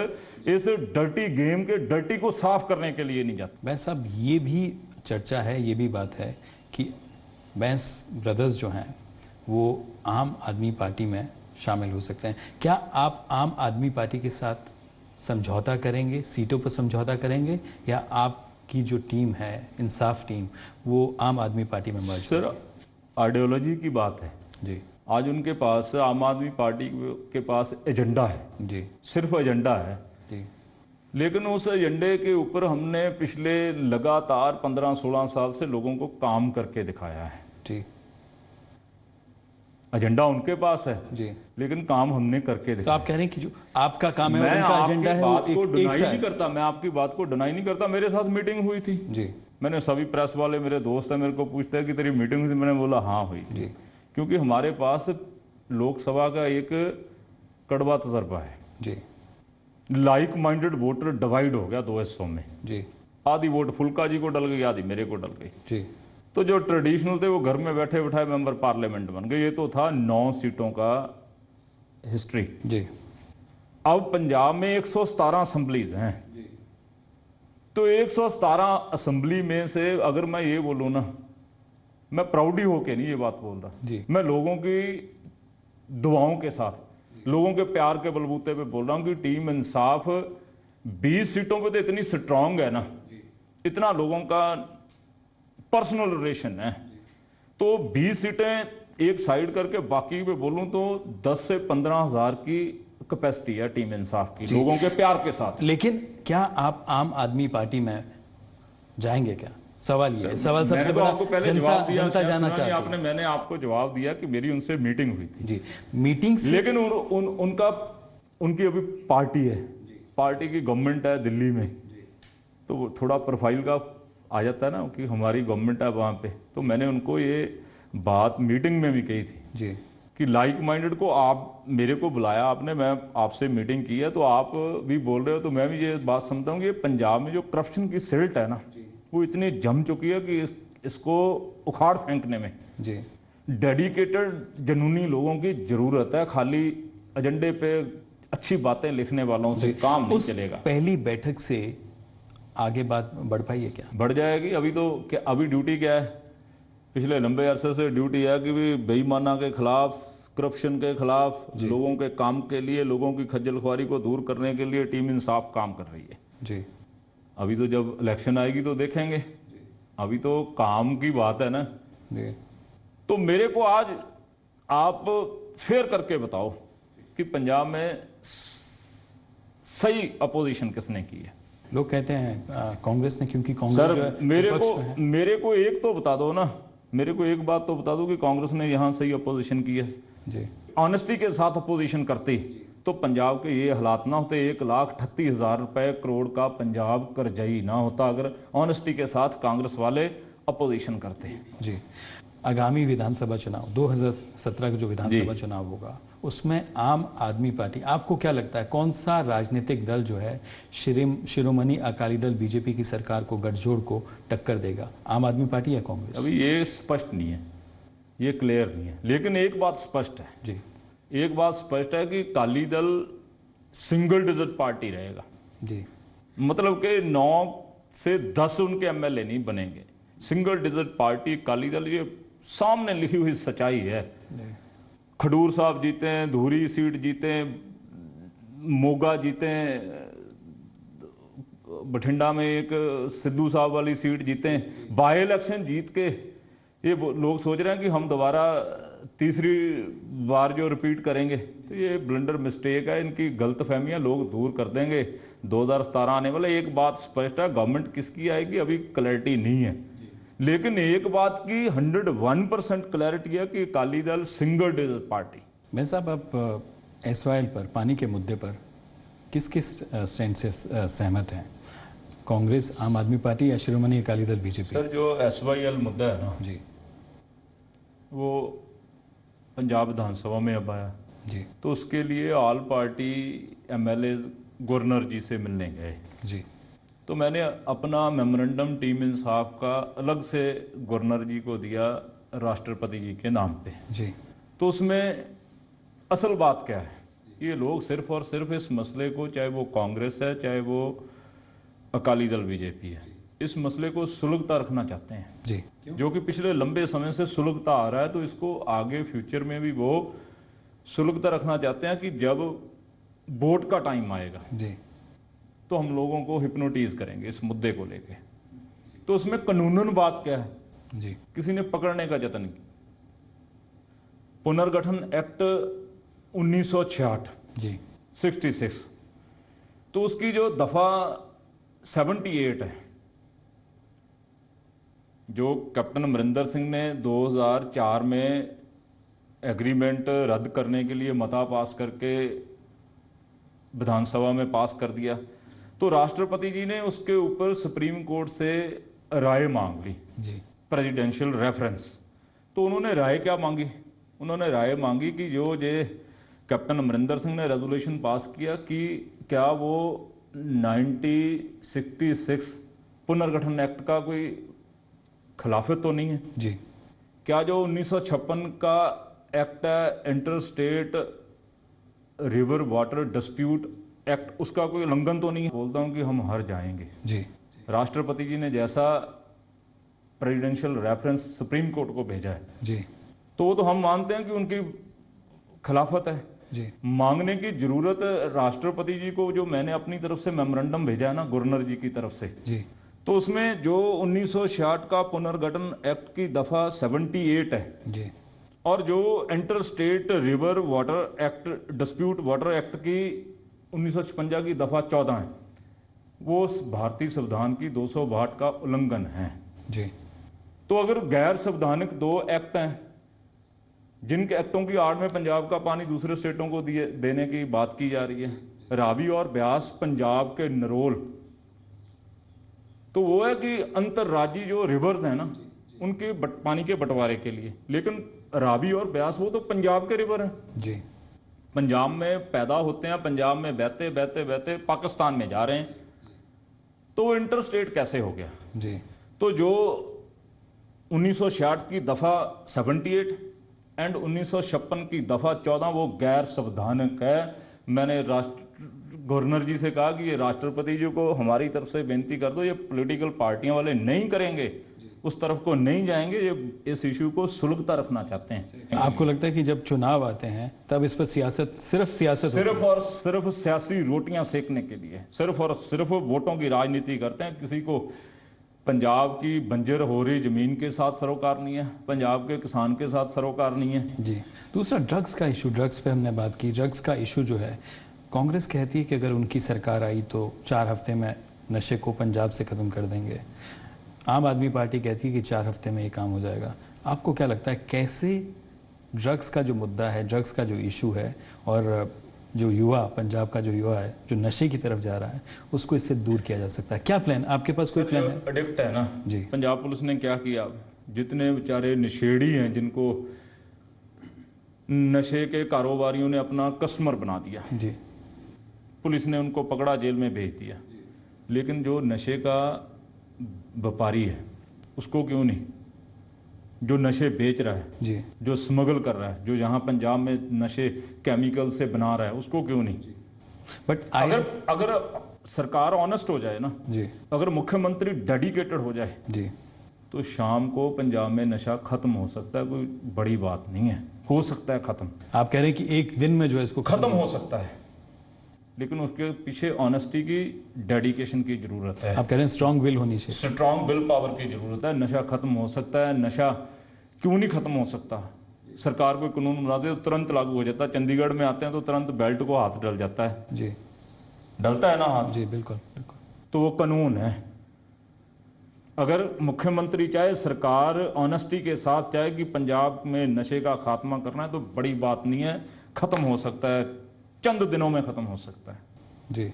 इस डर्टी गेम के डर्टी को साफ करने के लिए नहीं जाता। बैस साहब, ये भी चर्चा है, ये भी बात है कि बैस ब्रदर्स जो हैं वो आम आदमी पार्टी में शामिल हो सकते हैं। क्या आप आम आदमी पार्टी के साथ समझौता करेंगे, सीटों पर समझौता करेंगे, या आपकी जो टीम है इंसाफ टीम वो आम आदमी पार्टी में मर्ज? सर आइडियोलॉजी की बात है जी, आज उनके पास, आम आदमी पार्टी के पास एजेंडा है, जी, सिर्फ एजेंडा है। जी, लेकिन उस एजेंडे के ऊपर हमने पिछले लगातार 15-16 साल से लोगों को काम करके दिखाया है। जी, एजेंडा उनके पास है जी, लेकिन काम हमने करके तो दिखाया। आप कह रहे हैं कि जो आपका काम है मैं उनका आपकी एजेंडा है बात वो को एक डिनाई सा नहीं है। करता, मैं आपकी बात को डिनाई नहीं करता। मेरे साथ मीटिंग हुई थी, जी, मैंने सभी प्रेस वाले मेरे दोस्त हैं, मेरे को पूछते हैं कि तेरी मीटिंग हुई थी? मैंने बोला हाँ हुई थी। जी, क्योंकि हमारे पास लोकसभा का एक कड़वा तजर्बा है। जी, लाइक माइंडेड वोटर डिवाइड हो गया 2 हिस्सों में, जी, आधी वोट फुल्का जी को डल गई, आधी मेरे को डल गई। जी, तो जो ट्रेडिशनल थे वो घर में बैठे बैठाए मेंबर पार्लियामेंट बन गए। ये तो था 9 सीटों का हिस्ट्री। जी, अब पंजाब में 117 असम्बलीज हैं, तो 117 असम्बली में से अगर मैं ये बोलूँ ना, मैं प्राउडी होके नहीं ये बात बोल रहा जी, मैं लोगों की दुआओं के साथ, लोगों के प्यार के बलबूते पे बोल रहा हूँ कि टीम इंसाफ 20 सीटों पे तो इतनी स्ट्रांग है ना, इतना लोगों का पर्सनल रिलेशन है। तो 20 सीटें एक साइड करके बाकी पे बोलूं तो 10 से 15 हज़ार की कैपेसिटी है टीम इंसाफ की, लोगों के प्यार के साथ। लेकिन क्या आप आम आदमी पार्टी में जाएंगे क्या? सवाल ये है, सवाल सबसे मैंने तो बड़ा आपको पहले जनता जवाब दिया, जनता शायद जाना सुना नहीं चाहती आपने, मैंने आपको जवाब दिया कि मेरी उनसे मीटिंग हुई थी। है। जी, मीटिंग से लेकिन उनकी अभी पार्टी है, पार्टी की गवर्नमेंट है दिल्ली में, तो वो थोड़ा प्रोफाइल का आ जाता है ना कि हमारी गवर्नमेंट है वहाँ पे। तो मैंने उनको ये बात मीटिंग में भी कही थी जी, कि लाइक माइंडेड को आप मेरे को बुलाया आपने, मैं आपसे मीटिंग की है, तो आप भी बोल रहे हो, तो मैं भी ये बात समझता हूँ कि पंजाब में जो करप्शन की सिल्ट है ना, वो इतनी जम चुकी है कि इसको उखाड़ फेंकने में जी, डेडिकेटेड जुनूनी लोगों की जरूरत है। खाली एजेंडे पे अच्छी बातें लिखने वालों से काम नहीं उस चलेगा। पहली बैठक से आगे बात बढ़ पाई है क्या? बढ़ जाएगी। अभी तो क्या, अभी ड्यूटी क्या है? पिछले लंबे अरसे से ड्यूटी है कि भी बेईमाना के खिलाफ, करप्शन के खिलाफ, लोगों के काम के लिए, लोगों की खज्जल खुआरी को दूर करने के लिए टीम इंसाफ काम कर रही है। जी, अभी तो जब इलेक्शन आएगी तो देखेंगे, अभी तो काम की बात है ना। जी, तो मेरे को आज आप फेयर करके बताओ कि पंजाब में सही अपोजिशन किसने की है? लोग कहते हैं कांग्रेस ने, क्योंकि कांग्रेस जो है सर मेरे विपक्ष में है। को एक तो बता दो ना, मेरे को एक बात तो बता दो कि कांग्रेस ने यहाँ सही अपोजिशन की है। जी, ऑनेस्टी के साथ अपोजिशन करती तो पंजाब के ये हालात ना होते। 1,38,000 रुपए करोड़ का पंजाब कर्जई ना होता अगर ऑनेस्टी के साथ कांग्रेस वाले अपोजिशन करते। जी, आगामी विधानसभा चुनाव 2017 का जो विधानसभा चुनाव होगा उसमें आम आदमी पार्टी, आपको क्या लगता है कौन सा राजनीतिक दल जो है शिरोमणि अकाली दल बीजेपी की सरकार को, गठजोड़ को टक्कर देगा? आम आदमी पार्टी या कांग्रेस? अभी ये स्पष्ट नहीं है। ये क्लियर नहीं है। लेकिन एक बात स्पष्ट है, जी एक बात स्पष्ट है कि Akali Dal single digit party रहेगा। जी मतलब कि 9 से 10 उनके एमएलए नहीं बनेंगे। Single digit party Akali Dal, ये सामने लिखी हुई सच्चाई है। खडूर साहब जीते हैं, धूरी सीट जीते हैं, मोगा जीते हैं, बठिंडा में एक सिद्धू साहब वाली सीट जीते हैं। बाई इलेक्शन जीत के ये लोग सोच रहे हैं कि हम दोबारा तीसरी बार जो रिपीट करेंगे, तो ये ब्लंडर मिस्टेक है। इनकी गलत फहमियाँ लोग दूर कर देंगे। 2017 आने वाला, एक बात स्पष्ट है, गवर्नमेंट किसकी आएगी अभी क्लैरिटी नहीं है। लेकिन एक बात की 101% क्लैरिटी है कि Akali Dal single digit party. मैं साहब, आप SYL पर, पानी के मुद्दे पर किस किस स्टैंड से सहमत हैं? कांग्रेस, आम आदमी पार्टी या शिरोमणि अकाली दल बीजेपी? सर, जो SYL मुद्दा है ना जी, वो पंजाब विधानसभा में अब आया, जी तो उसके लिए ऑल पार्टी MLA गवर्नर जी से मिलने गए। जी तो मैंने अपना मेमोरेंडम टीम इंसाफ का अलग से गवर्नर जी को दिया राष्ट्रपति जी के नाम पे। जी तो उसमें असल बात क्या है, ये लोग सिर्फ और सिर्फ इस मसले को, चाहे वो कांग्रेस है चाहे वो अकाली दल बीजेपी है, इस मसले को सुलगता रखना चाहते हैं। जी जो कि पिछले लंबे समय से सुलगता आ रहा है, तो इसको आगे फ्यूचर में भी वो सुलगता रखना चाहते हैं कि जब वोट का टाइम आएगा जी तो हम लोगों को हिप्नोटाइज करेंगे इस मुद्दे को लेके। तो उसमें कानूनन बात क्या है, जी किसी ने पकड़ने का जतन किया। पुनर्गठन एक्ट 1966 जी 66, तो उसकी जो दफा 78 है, जो कैप्टन अमरिंदर सिंह ने 2004 में एग्रीमेंट रद्द करने के लिए मता पास करके विधानसभा में पास कर दिया, तो राष्ट्रपति जी ने उसके ऊपर सुप्रीम कोर्ट से राय मांग ली, जी प्रेसिडेंशियल रेफरेंस। तो उन्होंने राय क्या मांगी? उन्होंने राय मांगी कि जो ये कैप्टन अमरिंदर सिंह ने रेजोल्यूशन पास किया कि क्या वो 1966 पुनर्गठन एक्ट का कोई खिलाफत तो नहीं है? जी क्या जो 1956 का एक्ट है, inter state river water dispute act, उसका कोई उल्लंघन तो नहीं है? बोलता हूं कि हम हार जाएंगे। जी राष्ट्रपति जी ने जैसा प्रेसिडेंशियल रेफरेंस सुप्रीम कोर्ट को भेजा है, जी तो वो तो हम मानते हैं कि उनकी खिलाफत है। जी मांगने की जरूरत राष्ट्रपति जी को, जो मैंने अपनी तरफ से मेमोरेंडम भेजा है ना गवर्नर जी की तरफ से, जी तो उसमें जो 1966 का पुनर्गठन एक्ट की दफा 78 है, जी और जो inter state river water act dispute water act की 1956 की दफा 14 है, वो भारतीय संविधान की 262 का उल्लंघन है। जी तो अगर गैर संवैधानिक 2 एक्ट हैं, जिनके एक्टों की आड़ में पंजाब का पानी दूसरे स्टेटों को देने की बात की जा रही है, रावी और ब्यास पंजाब के नरोल, तो वो है कि अंतर्राज्यीय जो रिवर्स हैं ना, उनके पानी के बंटवारे के लिए। लेकिन रावी और ब्यास वो तो पंजाब के रिवर हैं, जी पंजाब में पैदा होते हैं, पंजाब में बहते बहते बहते पाकिस्तान में जा रहे हैं, तो वो इंटर स्टेट कैसे हो गया? जी तो जो 1966 की दफा 78 एंड 1956 की दफा 14 वो गैर संवैधानिक है। मैंने गवर्नर जी से कहा कि ये राष्ट्रपति जी को हमारी तरफ से बेनती कर दो, ये पॉलिटिकल पार्टियां वाले नहीं करेंगे, उस तरफ को नहीं जाएंगे, ये इस इशू को सुलगता रखना चाहते हैं। आपको लगता है कि जब चुनाव आते हैं तब इस पर सियासत, सिर्फ सियासत सिर्फ और सिर्फ सियासी रोटियां सेकने के लिए, सिर्फ और सिर्फ वोटों की राजनीति करते हैं? किसी को पंजाब की बंजर हो रही जमीन के साथ सरोकार नहीं है, पंजाब के किसान के साथ सरोकार नहीं है। जी। दूसरा ड्रग्स का इशू, ड्रग्स पे हमने बात की। ड्रग्स का इशू जो है, कांग्रेस कहती है कि अगर उनकी सरकार आई तो 4 हफ्ते में नशे को पंजाब से ख़त्म कर देंगे। आम आदमी पार्टी कहती है कि 4 हफ्ते में ये काम हो जाएगा। आपको क्या लगता है कैसे ड्रग्स का जो मुद्दा है, ड्रग्स का जो इशू है, और जो युवा, पंजाब का जो युवा है जो नशे की तरफ जा रहा है, उसको इससे दूर किया जा सकता है? क्या प्लान, आपके पास कोई प्लान है? एडिक्ट है ना जी, पंजाब पुलिस ने क्या किया, जितने बेचारे नशेड़ी हैं, जिनको नशे के कारोबारियों ने अपना कस्टमर बना दिया, जी, पुलिस ने उनको पकड़ा, जेल में भेज दिया। लेकिन जो नशे का व्यापारी है उसको क्यों नहीं? जो नशे बेच रहा है, जी जो स्मगल कर रहा है, जो यहाँ पंजाब में नशे केमिकल से बना रहा है, उसको क्यों नहीं? बट अगर सरकार ऑनेस्ट हो जाए ना, जी अगर मुख्यमंत्री डेडिकेटेड हो जाए, जी तो शाम को पंजाब में नशा खत्म हो सकता है। कोई बड़ी बात नहीं है, हो सकता है खत्म। आप कह रहे हैं कि एक दिन में जो है इसको खत्म हो सकता है, लेकिन उसके पीछे ऑनेस्टी की, डेडिकेशन की जरूरत है। आप कह रहे हैं स्ट्रांग विल होनी चाहिए। स्ट्रांग विल पावर की जरूरत है। नशा खत्म हो सकता है। नशा क्यों नहीं खत्म हो सकता? सरकार कोई कानून बना दे तो तुरंत लागू हो जाता है। चंडीगढ़ में आते हैं तो तुरंत बेल्ट को हाथ डल जाता है। जी डलता है ना हाथ? जी बिल्कुल बिल्कुल। तो वो कानून है। अगर मुख्यमंत्री चाहे, सरकार ऑनेस्टी के साथ चाहे कि पंजाब में नशे का खात्मा करना है, तो बड़ी बात नहीं है, खत्म हो सकता है, चंद दिनों में खत्म हो सकता है। जी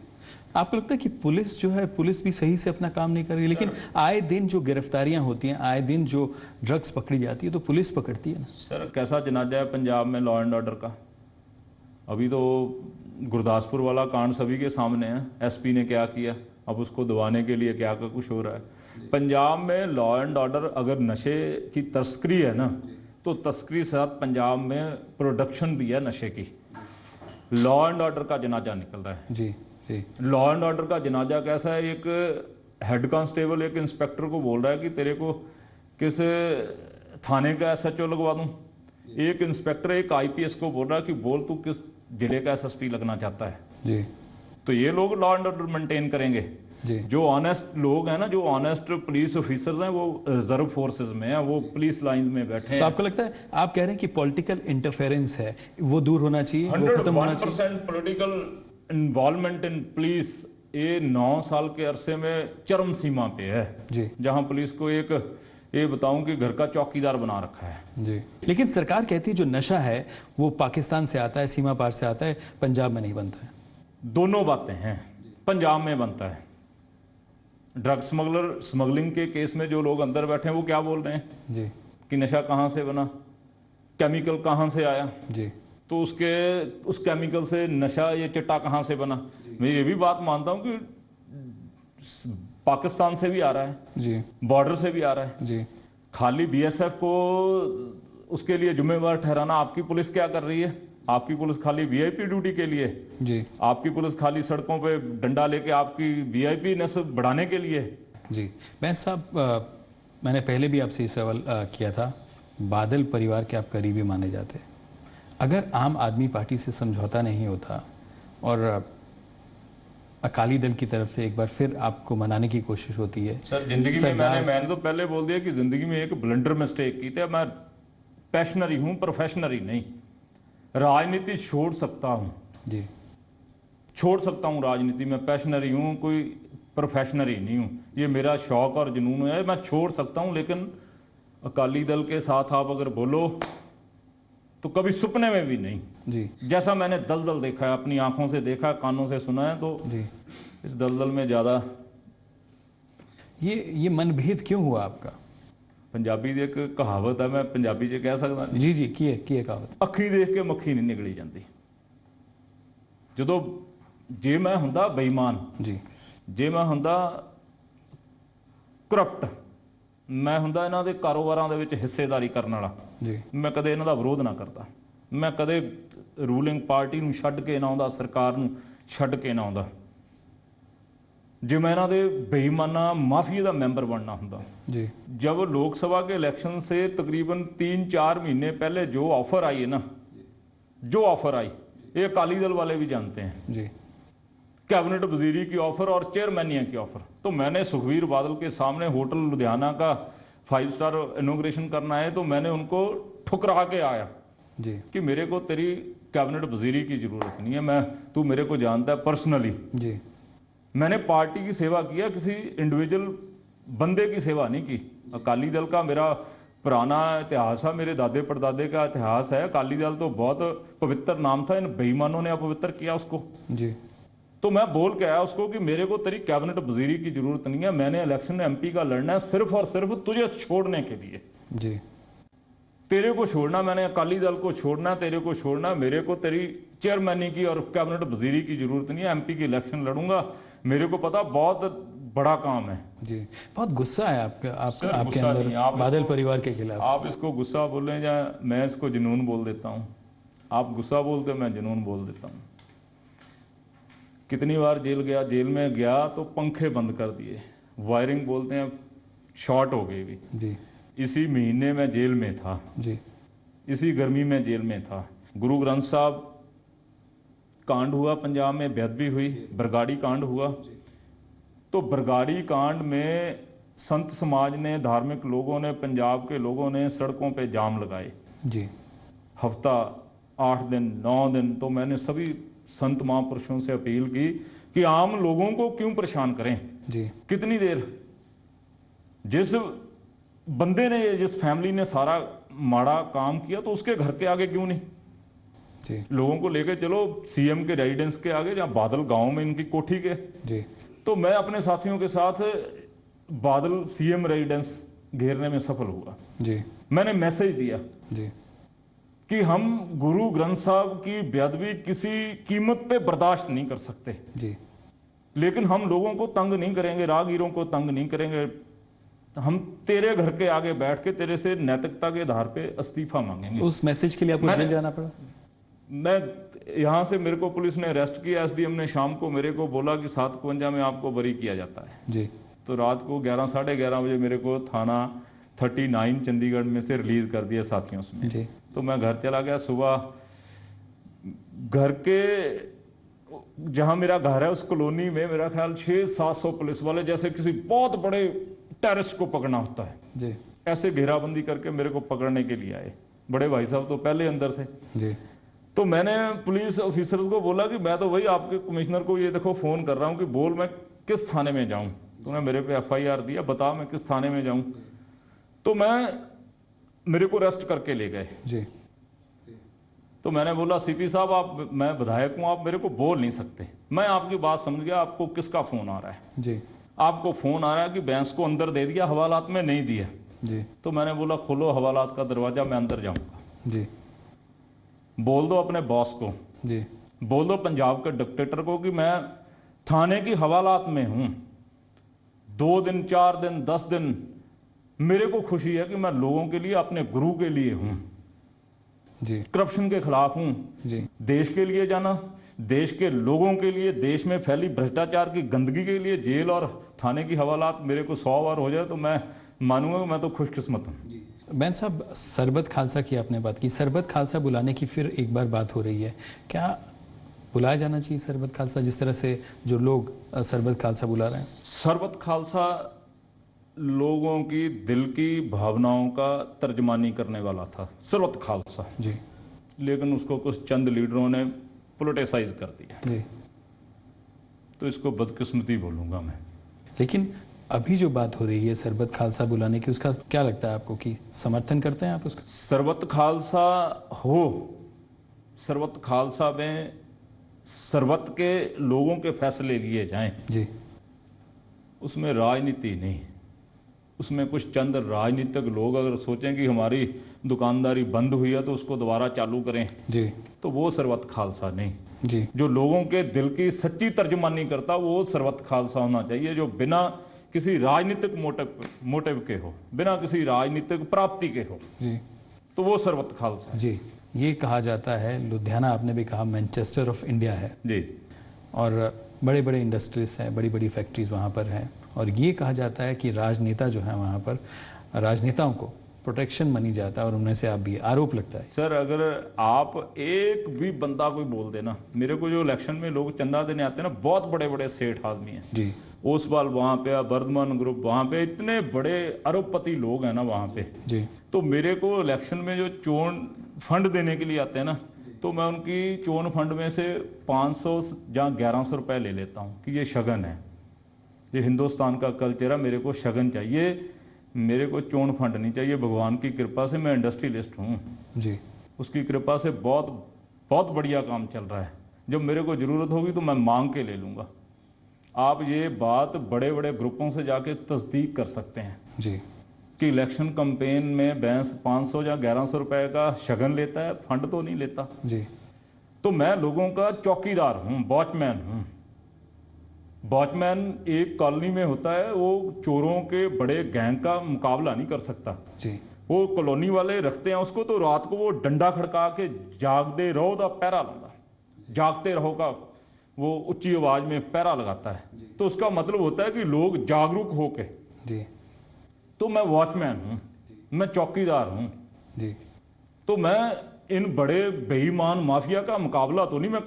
आपको लगता है कि पुलिस जो है, पुलिस भी सही से अपना काम नहीं कर रही? लेकिन आए दिन जो गिरफ्तारियां होती हैं, आए दिन जो ड्रग्स पकड़ी जाती है, तो पुलिस पकड़ती है ना। सर कैसा जनाजा है पंजाब में लॉ एंड ऑर्डर का? अभी तो गुरदासपुर वाला कांड सभी के सामने है। एसपी ने क्या किया, अब उसको दबाने के लिए क्या कुछ हो रहा है। पंजाब में लॉ एंड ऑर्डर, अगर नशे की तस्करी है ना, तो तस्करी साथ पंजाब में प्रोडक्शन भी है नशे की। लॉ एंड ऑर्डर का जनाजा निकल रहा है। जी जी लॉ एंड ऑर्डर का जनाजा कैसा है? एक हेड कांस्टेबल एक इंस्पेक्टर को बोल रहा है कि तेरे को किस थाने का एसएचओ लगवा दूं। एक इंस्पेक्टर एक आईपीएस को बोल रहा है कि बोल तू किस जिले का एसएसपी लगना चाहता है। जी तो ये लोग लॉ एंड ऑर्डर मेंटेन करेंगे? जी जो ऑनेस्ट लोग हैं ना, जो ऑनेस्ट पुलिस ऑफिसर्स हैं, वो रिजर्व फोर्सेस में हैं, वो पुलिस लाइन में बैठे तो हैं। आपको लगता है, आप कह रहे हैं कि पॉलिटिकल इंटरफेरेंस है, वो दूर होना चाहिए, वो खत्म होना चाहिए? 101% पॉलिटिकल इन्वॉल्वमेंट इन पुलिस ये 9 साल के अरसे में चरम सीमा पे है। जी जहां पुलिस को एक ये बताऊं कि घर का चौकीदार बना रखा है। जी लेकिन सरकार कहती है जो नशा है वो पाकिस्तान से आता है, सीमा पार से आता है, पंजाब में नहीं बनता है। दोनों बातें हैं। पंजाब में बनता है। ड्रग स्मगलिंग के केस में जो लोग अंदर बैठे हैं वो क्या बोल रहे हैं जी कि नशा कहाँ से बना, केमिकल कहाँ से आया, जी तो उस केमिकल से नशा ये चिट्टा कहाँ से बना। मैं ये भी बात मानता हूँ कि पाकिस्तान से भी आ रहा है, जी बॉर्डर से भी आ रहा है। जी खाली बीएसएफ को उसके लिए जिम्मेवार ठहराना, आपकी पुलिस क्या कर रही है? आपकी पुलिस खाली वीआईपी ड्यूटी के लिए, जी आपकी पुलिस खाली सड़कों पे डंडा लेके आपकी वीआईपी नेस बढ़ाने के लिए। जी मैं साहब, मैंने पहले भी आपसे ये सवाल किया था। बादल परिवार के आप करीबी माने जाते, अगर आम आदमी पार्टी से समझौता नहीं होता और अकाली दल की तरफ से एक बार फिर आपको मनाने की कोशिश होती है। सर जिंदगी में मैंने तो पहले बोल दिया कि जिंदगी में एक ब्लंडर मिस्टेक की थी। मैं पैशनरी हूँ, प्रोफेशनरी नहीं। राजनीति छोड़ सकता हूँ, जी छोड़ सकता हूँ राजनीति में, पैशनरी हूँ, कोई प्रोफेशनरी नहीं हूँ। ये मेरा शौक और जुनून है, मैं छोड़ सकता हूँ। लेकिन अकाली दल के साथ आप अगर बोलो तो कभी सपने में भी नहीं। जी जैसा मैंने दलदल देखा है, अपनी आंखों से देखा, कानों से सुना है, तो जी इस दलदल में ज़्यादा ये मनभेद क्यों हुआ आपका? पंजाबी ਦੀ एक कहावत है, मैं पंजाबी च कह सकदा जी जी की कहावत, ਅੱਖੀ ਦੇਖ ਕੇ ਮੱਖੀ ਨਹੀਂ ਨਿਕਲੀ ਜਾਂਦੀ। ਜਦੋਂ ਜੇ ਮੈਂ ਹੁੰਦਾ ਬੇਈਮਾਨ, जी ਜੇ ਮੈਂ ਹੁੰਦਾ ਕਰਪਟ, ਮੈਂ ਹੁੰਦਾ ਇਹਨਾਂ ਦੇ ਕਾਰੋਬਾਰਾਂ ਦੇ ਵਿੱਚ ਹਿੱਸੇਦਾਰੀ ਕਰਨ ਵਾਲਾ, जी ਮੈਂ ਕਦੇ ਇਹਨਾਂ ਦਾ ਵਿਰੋਧ ਨਾ ਕਰਦਾ। ਮੈਂ ਕਦੇ ਰੂਲਿੰਗ ਪਾਰਟੀ ਨੂੰ ਛੱਡ ਕੇ ਨਾ ਆਉਂਦਾ, ਸਰਕਾਰ ਨੂੰ ਛੱਡ ਕੇ ਨਾ ਆਉਂਦਾ। ਜੇ मैं ਇਹਨਾਂ ਦੇ ਬੇਈਮਾਨਾ ਮਾਫੀਆ ਦਾ ਮੈਂਬਰ ਬਣਨਾ ਹੁੰਦਾ। जी जब लोकसभा के इलेक्शन से तकरीबन 3-4 महीने पहले जो ऑफर आई है ना, जो ऑफर आई, ये अकाली दल वाले भी जानते हैं, जी कैबिनेट वजीरी की ऑफर और चेयरमैनिया की ऑफर, तो मैंने सुखबीर बादल के सामने होटल लुधियाना का 5 स्टार इनोग्रेशन करना है, तो मैंने उनको ठुकरा के आया जी कि मेरे को तेरी कैबिनेट वजीरी की जरूरत नहीं है, तू मेरे को जानता है पर्सनली। जी मैंने पार्टी की सेवा किया, किसी इंडिविजुअल बंदे की सेवा नहीं की। अकाली दल का मेरा पुराना इतिहास है, मेरे दादे परदादे का इतिहास है। अकाली दल तो बहुत पवित्र नाम था, इन बेईमानों ने अपवित्र किया उसको। जी तो मैं बोल के आया उसको कि मेरे को तेरी कैबिनेट वजीरी की जरूरत नहीं है, मैंने इलेक्शन एमपी का लड़ना है सिर्फ और सिर्फ तुझे छोड़ने के लिए। जी तेरे को छोड़ना, मैंने अकाली दल को छोड़ना, तेरे को छोड़ना, मेरे को तेरी चेयरमैनी की और कैबिनेट वजीरी की जरूरत नहीं है। एमपी की इलेक्शन लड़ूंगा, मेरे को पता बहुत बड़ा काम है। जी, बहुत गुस्सा है आपके सर, आपके गुस्सा अंदर नहीं, आप बादल इसको- परिवार के खिलाफ। आप इसको गुस्सा बोलें या मैं इसको जुनून बोल देता हूँ। आप गुस्सा बोलते, मैं जुनून बोल देता हूँ। कितनी बार जेल गया, जेल में गया तो पंखे बंद कर दिए, वायरिंग बोलते हैं शॉर्ट हो गई भी। जी इसी महीने में जेल में था, जी इसी गर्मी में जेल में था। गुरु ग्रंथ साहब कांड हुआ पंजाब में, बेअदबी हुई, बरगाड़ी कांड हुआ। तो बरगाड़ी कांड में संत समाज ने, धार्मिक लोगों ने, पंजाब के लोगों ने सड़कों पे जाम लगाए, जी हफ्ता 8 दिन 9 दिन। तो मैंने सभी संत महापुरुषों से अपील की कि आम लोगों को क्यों परेशान करें, जी कितनी देर। जिस बंदे ने, जिस फैमिली ने सारा माड़ा काम किया, तो उसके घर के आगे क्यों नहीं जी लोगों को लेके चलो सीएम के रेजिडेंस के आगे, जहाँ बादल गांव में इनकी कोठी के। जी तो मैं अपने साथियों के साथ बादल सीएम रेजिडेंस घेरने में सफल हुआ। जी मैंने मैसेज दिया जी कि हम गुरु ग्रंथ साहब की बेअदबी किसी कीमत पे बर्दाश्त नहीं कर सकते, जी लेकिन हम लोगों को तंग नहीं करेंगे, राहगीरों को तंग नहीं करेंगे। हम तेरे घर के आगे बैठ के तेरे से नैतिकता के आधार पे इस्तीफा मांगेंगे। उस मैसेज के लिए आपको जेल जाना पड़ा? मैं यहाँ से, मेरे को पुलिस ने अरेस्ट किया, एसडीएम ने शाम को मेरे को बोला कि 7:52 में आपको बरी किया जाता है। जी तो रात को 11 साढ़े 11 बजे मेरे को थाना 39 चंडीगढ़ में से रिलीज कर दिया साथियों से। जी तो मैं घर चला गया। सुबह घर के, जहाँ मेरा घर है उस कॉलोनी में मेरा ख्याल 600-700 पुलिस वाले, जैसे किसी बहुत बड़े टेररिस्ट को पकड़ना होता है, जी ऐसे घेराबंदी करके मेरे को पकड़ने के लिए आए। बड़े भाई साहब तो पहले अंदर थे। जी तो मैंने पुलिस ऑफिसर्स को बोला कि मैं तो भाई आपके कमिश्नर को ये देखो फ़ोन कर रहा हूँ कि बोल मैं किस थाने में जाऊँ। तो उन्होंने मेरे पे एफआईआर दिया, बता मैं किस थाने में जाऊँ। तो मेरे को अरेस्ट करके ले गए। जी तो मैंने बोला सीपी साहब, आप, मैं विधायक हूँ, आप मेरे को बोल नहीं सकते। मैं आपकी बात समझ गया, आपको किसका फ़ोन आ रहा है। जी आपको फ़ोन आ रहा है कि बैंस को अंदर दे दिया, हवालात में नहीं दिया। जी तो मैंने बोला खोलो हवालात का दरवाज़ा, मैं अंदर जाऊँगा। जी बोल दो अपने बॉस को, जी बोल दो पंजाब के डिक्टेटर को कि मैं थाने की हवालात में हूँ। 2 दिन 4 दिन 10 दिन, मेरे को खुशी है कि मैं लोगों के लिए, अपने गुरु के लिए हूँ, जी करप्शन के खिलाफ हूँ। जी देश के लिए जाना, देश के लोगों के लिए, देश में फैली भ्रष्टाचार की गंदगी के लिए जेल और थाने की हवालात मेरे को 100 बार हो जाए तो मैं मानूंगा कि मैं तो खुशकिस्मत हूँ। बैन साहब, सरबत खालसा की आपने बात की, सरबत खालसा बुलाने की फिर एक बार बात हो रही है, क्या बुलाया जाना चाहिए सरबत खालसा, जिस तरह से जो लोग सरबत खालसा बुला रहे हैं? सरबत खालसा लोगों की दिल की भावनाओं का तर्जमानी करने वाला था, सरबत खालसा। जी लेकिन उसको कुछ चंद लीडरों ने पोलिटिसाइज कर दिया, जी तो इसको बदकिस्मती बोलूँगा मैं। लेकिन अभी जो बात हो रही है सरबत खालसा बुलाने की, उसका क्या लगता है आपको कि समर्थन करते हैं आप उसका? सरबत खालसा हो, सरबत खालसा में सरबत के लोगों के फैसले लिए जाएं, जी उसमें राजनीति नहीं। उसमें कुछ चंद राजनीतिक लोग अगर सोचें कि हमारी दुकानदारी बंद हुई है तो उसको दोबारा चालू करें, जी तो वो सरबत खालसा नहीं। जी जो लोगों के दिल की सच्ची तर्जमानी करता वो सरबत खालसा होना चाहिए, जो बिना किसी राजनीतिक मोटिव के हो, बिना किसी राजनीतिक प्राप्ति के हो, जी तो वो सरबत खालसा है। जी ये कहा जाता है, लुधियाना आपने भी कहा मैनचेस्टर ऑफ इंडिया है, जी, और बड़े बड़े इंडस्ट्रीज हैं, बड़ी बड़ी फैक्ट्रीज वहाँ पर हैं, और ये कहा जाता है कि राजनेता जो है वहाँ पर, राजनेताओं को प्रोटेक्शन मनी जाता है, और उनमें से आप भी, आरोप लगता है। सर अगर आप एक भी बंदा कोई बोल देना, मेरे को जो इलेक्शन में लोग चंदा देने आते हैं ना, बहुत बड़े बड़े सेठ आदमी हैं जी ओसवाल वहाँ पे, वर्धमान ग्रुप वहाँ पे, इतने बड़े अरबपति लोग हैं ना वहाँ पे। जी तो मेरे को इलेक्शन में जो चोन फंड देने के लिए आते हैं ना, तो मैं उनकी चोन फंड में से 500 या 1100 रुपये ले लेता हूँ कि ये शगन है, ये हिंदुस्तान का कल्चर है, मेरे को शगन चाहिए, मेरे को चोन फंड नहीं चाहिए। भगवान की कृपा से मैं इंडस्ट्रियलिस्ट हूँ, जी उसकी कृपा से बहुत बहुत बढ़िया काम चल रहा है। जब मेरे को ज़रूरत होगी तो मैं मांग के ले लूँगा। आप ये बात बड़े बड़े ग्रुपों से जाके तस्दीक कर सकते हैं जी कि इलेक्शन कैंपेन में बैंस 500 या 1100 रुपए का शगन लेता है, फंड तो नहीं लेता। जी तो मैं लोगों का चौकीदार हूँ, वॉचमैन हूँ। वॉचमैन एक कॉलोनी में होता है, वो चोरों के बड़े गैंग का मुकाबला नहीं कर सकता जी वो कॉलोनी वाले रखते हैं उसको, तो रात को वो डंडा खड़का के जागते रहो दा पहरा लगा, जागते रहो का वो ऊंची आवाज में पहरा लगाता है। तो उसका मतलब होता है कि लोग जागरूक होके, जी तो मैं वॉचमैन हूँ, मैं चौकीदार हूँ, जी तो मैं इन बड़े बेईमान माफिया का मुकाबला तो नहीं मैं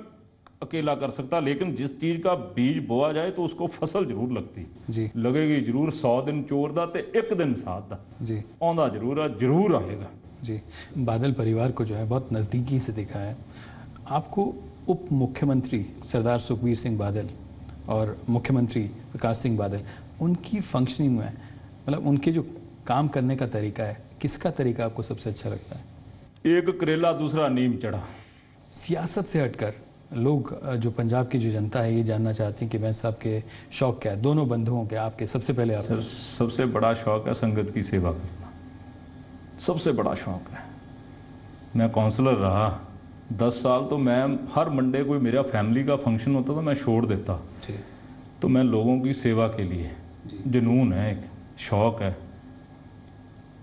अकेला कर सकता, लेकिन जिस चीज का बीज बोआ जाए तो उसको फसल जरूर लगती, जी लगेगी जरूर। 100 दिन चोर दा ते एक दिन साथ दा जी आंदा जरूर आएगा। जी बादल परिवार को जो है बहुत नज़दीकी से देखा है। आपको उप मुख्यमंत्री सरदार सुखबीर सिंह बादल और मुख्यमंत्री विकास सिंह बादल, उनकी फंक्शनिंग में, मतलब उनके जो काम करने का तरीका है, किसका तरीका आपको सबसे अच्छा लगता है? एक करेला दूसरा नीम चढ़ा। सियासत से हटकर लोग, जो पंजाब की जो जनता है, ये जानना चाहते हैं कि वैसे साहब के शौक क्या है, दोनों बंधुओं के आपके? सबसे पहले आप। सबसे बड़ा शौक है संगत की सेवा करना, सबसे बड़ा शौक है। मैं काउंसलर रहा 10 साल, तो मैं हर मंडे कोई मेरा फैमिली का फंक्शन होता तो मैं छोड़ देता, तो मैं लोगों की सेवा के लिए, जुनून है, एक शौक है,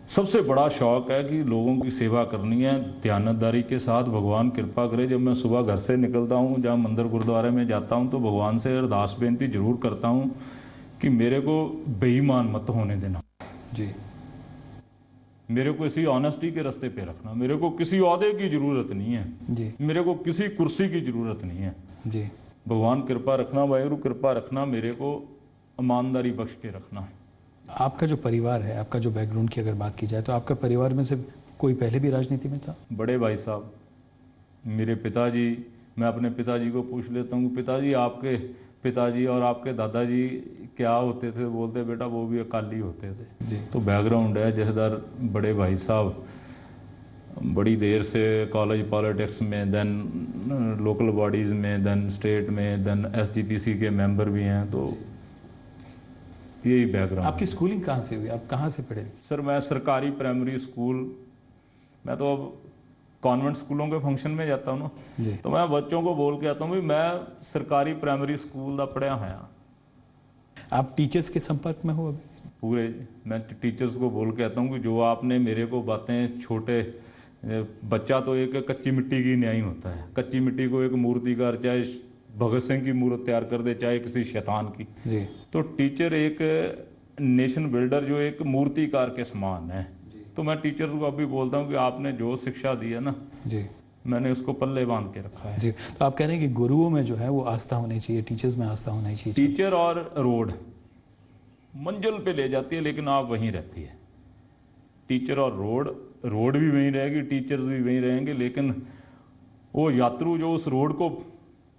सबसे बड़ा शौक है कि लोगों की सेवा करनी है दयानतदारी के साथ। भगवान कृपा करे, जब मैं सुबह घर से निकलता हूँ, जहाँ मंदिर गुरुद्वारे में जाता हूँ, तो भगवान से अरदास बेनती जरूर करता हूँ कि मेरे को बेईमान मत होने देना जी, मेरे को इसी ऑनेस्टी के रास्ते पे रखना, मेरे को किसी ओहदे की जरूरत नहीं है जी, मेरे को किसी कुर्सी की जरूरत नहीं है जी, भगवान कृपा रखना, वाहिगुरु कृपा रखना, मेरे को ईमानदारी बख्श के रखना। आपका जो परिवार है, आपका जो बैकग्राउंड की अगर बात की जाए, तो आपका परिवार में से कोई पहले भी राजनीति में था? बड़े भाई साहब, मेरे पिताजी, मैं अपने पिताजी को पूछ लेता हूँ, पिताजी आपके पिताजी और आपके दादाजी क्या होते थे? बोलते बेटा वो भी अकाली होते थे जी। तो बैकग्राउंड है जथेदार बड़े भाई साहब बड़ी देर से कॉलेज पॉलिटिक्स में, देन लोकल बॉडीज़ में, देन स्टेट में, देन SGPC के मेंबर भी हैं, तो यही बैकग्राउंड। आपकी स्कूलिंग कहाँ से हुई? आप कहाँ से पढ़े? सर मैं सरकारी प्राइमरी स्कूल, मैं तो अब कॉन्वेंट स्कूलों के फंक्शन में जाता हूँ ना, जी। तो मैं बच्चों को बोल के आता हूँ भी मैं सरकारी प्राइमरी स्कूल का पढ़िया है। आप टीचर्स के संपर्क में हो अभी? पूरे मैं टीचर्स को बोल के आता हूँ कि जो आपने मेरे को बातें, छोटे बच्चा तो एक कच्ची मिट्टी की न्याय होता है, कच्ची मिट्टी को एक मूर्तिकार चाहे भगत सिंह की मूर्त तैयार कर दे, चाहे किसी शैतान की, जी। तो टीचर एक नेशन बिल्डर, जो एक मूर्तिकार के समान है। तो मैं टीचर्स को अभी बोलता हूँ कि आपने जो शिक्षा दी है ना जी, मैंने उसको पल्ले बांध के रखा है। जी। तो आप कह रहे हैं कि गुरुओं में जो है वो आस्था होनी चाहिए, टीचर्स में आस्था होनी चाहिए। टीचर और रोड मंजिल पे ले जाती है, लेकिन आप वहीं रहती है। टीचर और रोड भी वहीं रहेगी, टीचर्स भी वहीं रहेंगे, लेकिन वो यात्रु जो उस रोड को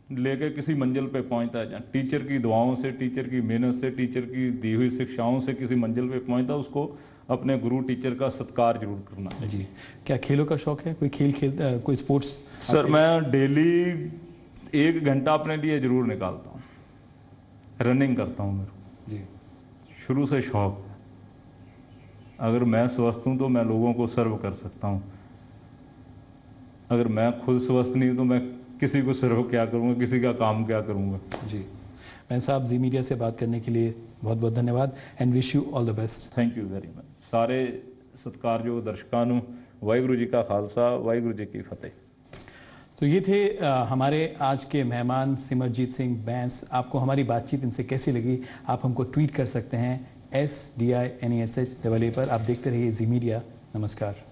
लेके किसी मंजिल पे पहुंचता है, जहाँ टीचर की दुआओं से, टीचर की मेहनत से, टीचर की दी हुई शिक्षाओं से किसी मंजिल पे पहुंचता है, उसको अपने गुरु टीचर का सत्कार जरूर करना है। जी। क्या खेलों का शौक है? कोई खेल खेलता है, कोई स्पोर्ट्स? सर मैं डेली 1 घंटा अपने लिए जरूर निकालता हूँ, रनिंग करता हूँ। मेरे जी, शुरू से शौक है। अगर मैं स्वस्थ हूँ तो मैं लोगों को सर्व कर सकता हूँ, अगर मैं खुद स्वस्थ नहीं हूँ तो मैं किसी को सर्व क्या करूँगा, किसी का काम क्या करूँगा। जी। मैं साहब, जी मीडिया से बात करने के लिए बहुत बहुत धन्यवाद and wish you all the best. Thank you very much. सारे सत्कारयोग दर्शकों ਨੂੰ वाहिगुरु जी का खालसा, वाहिगुरु जी की फतेह। तो ये थे हमारे आज के मेहमान सिमरजीत सिंह बैंस। आपको हमारी बातचीत इनसे कैसी लगी, आप हमको ट्वीट कर सकते हैं SDINESH AA पर। आप देखते रहिए जी मीडिया। नमस्कार।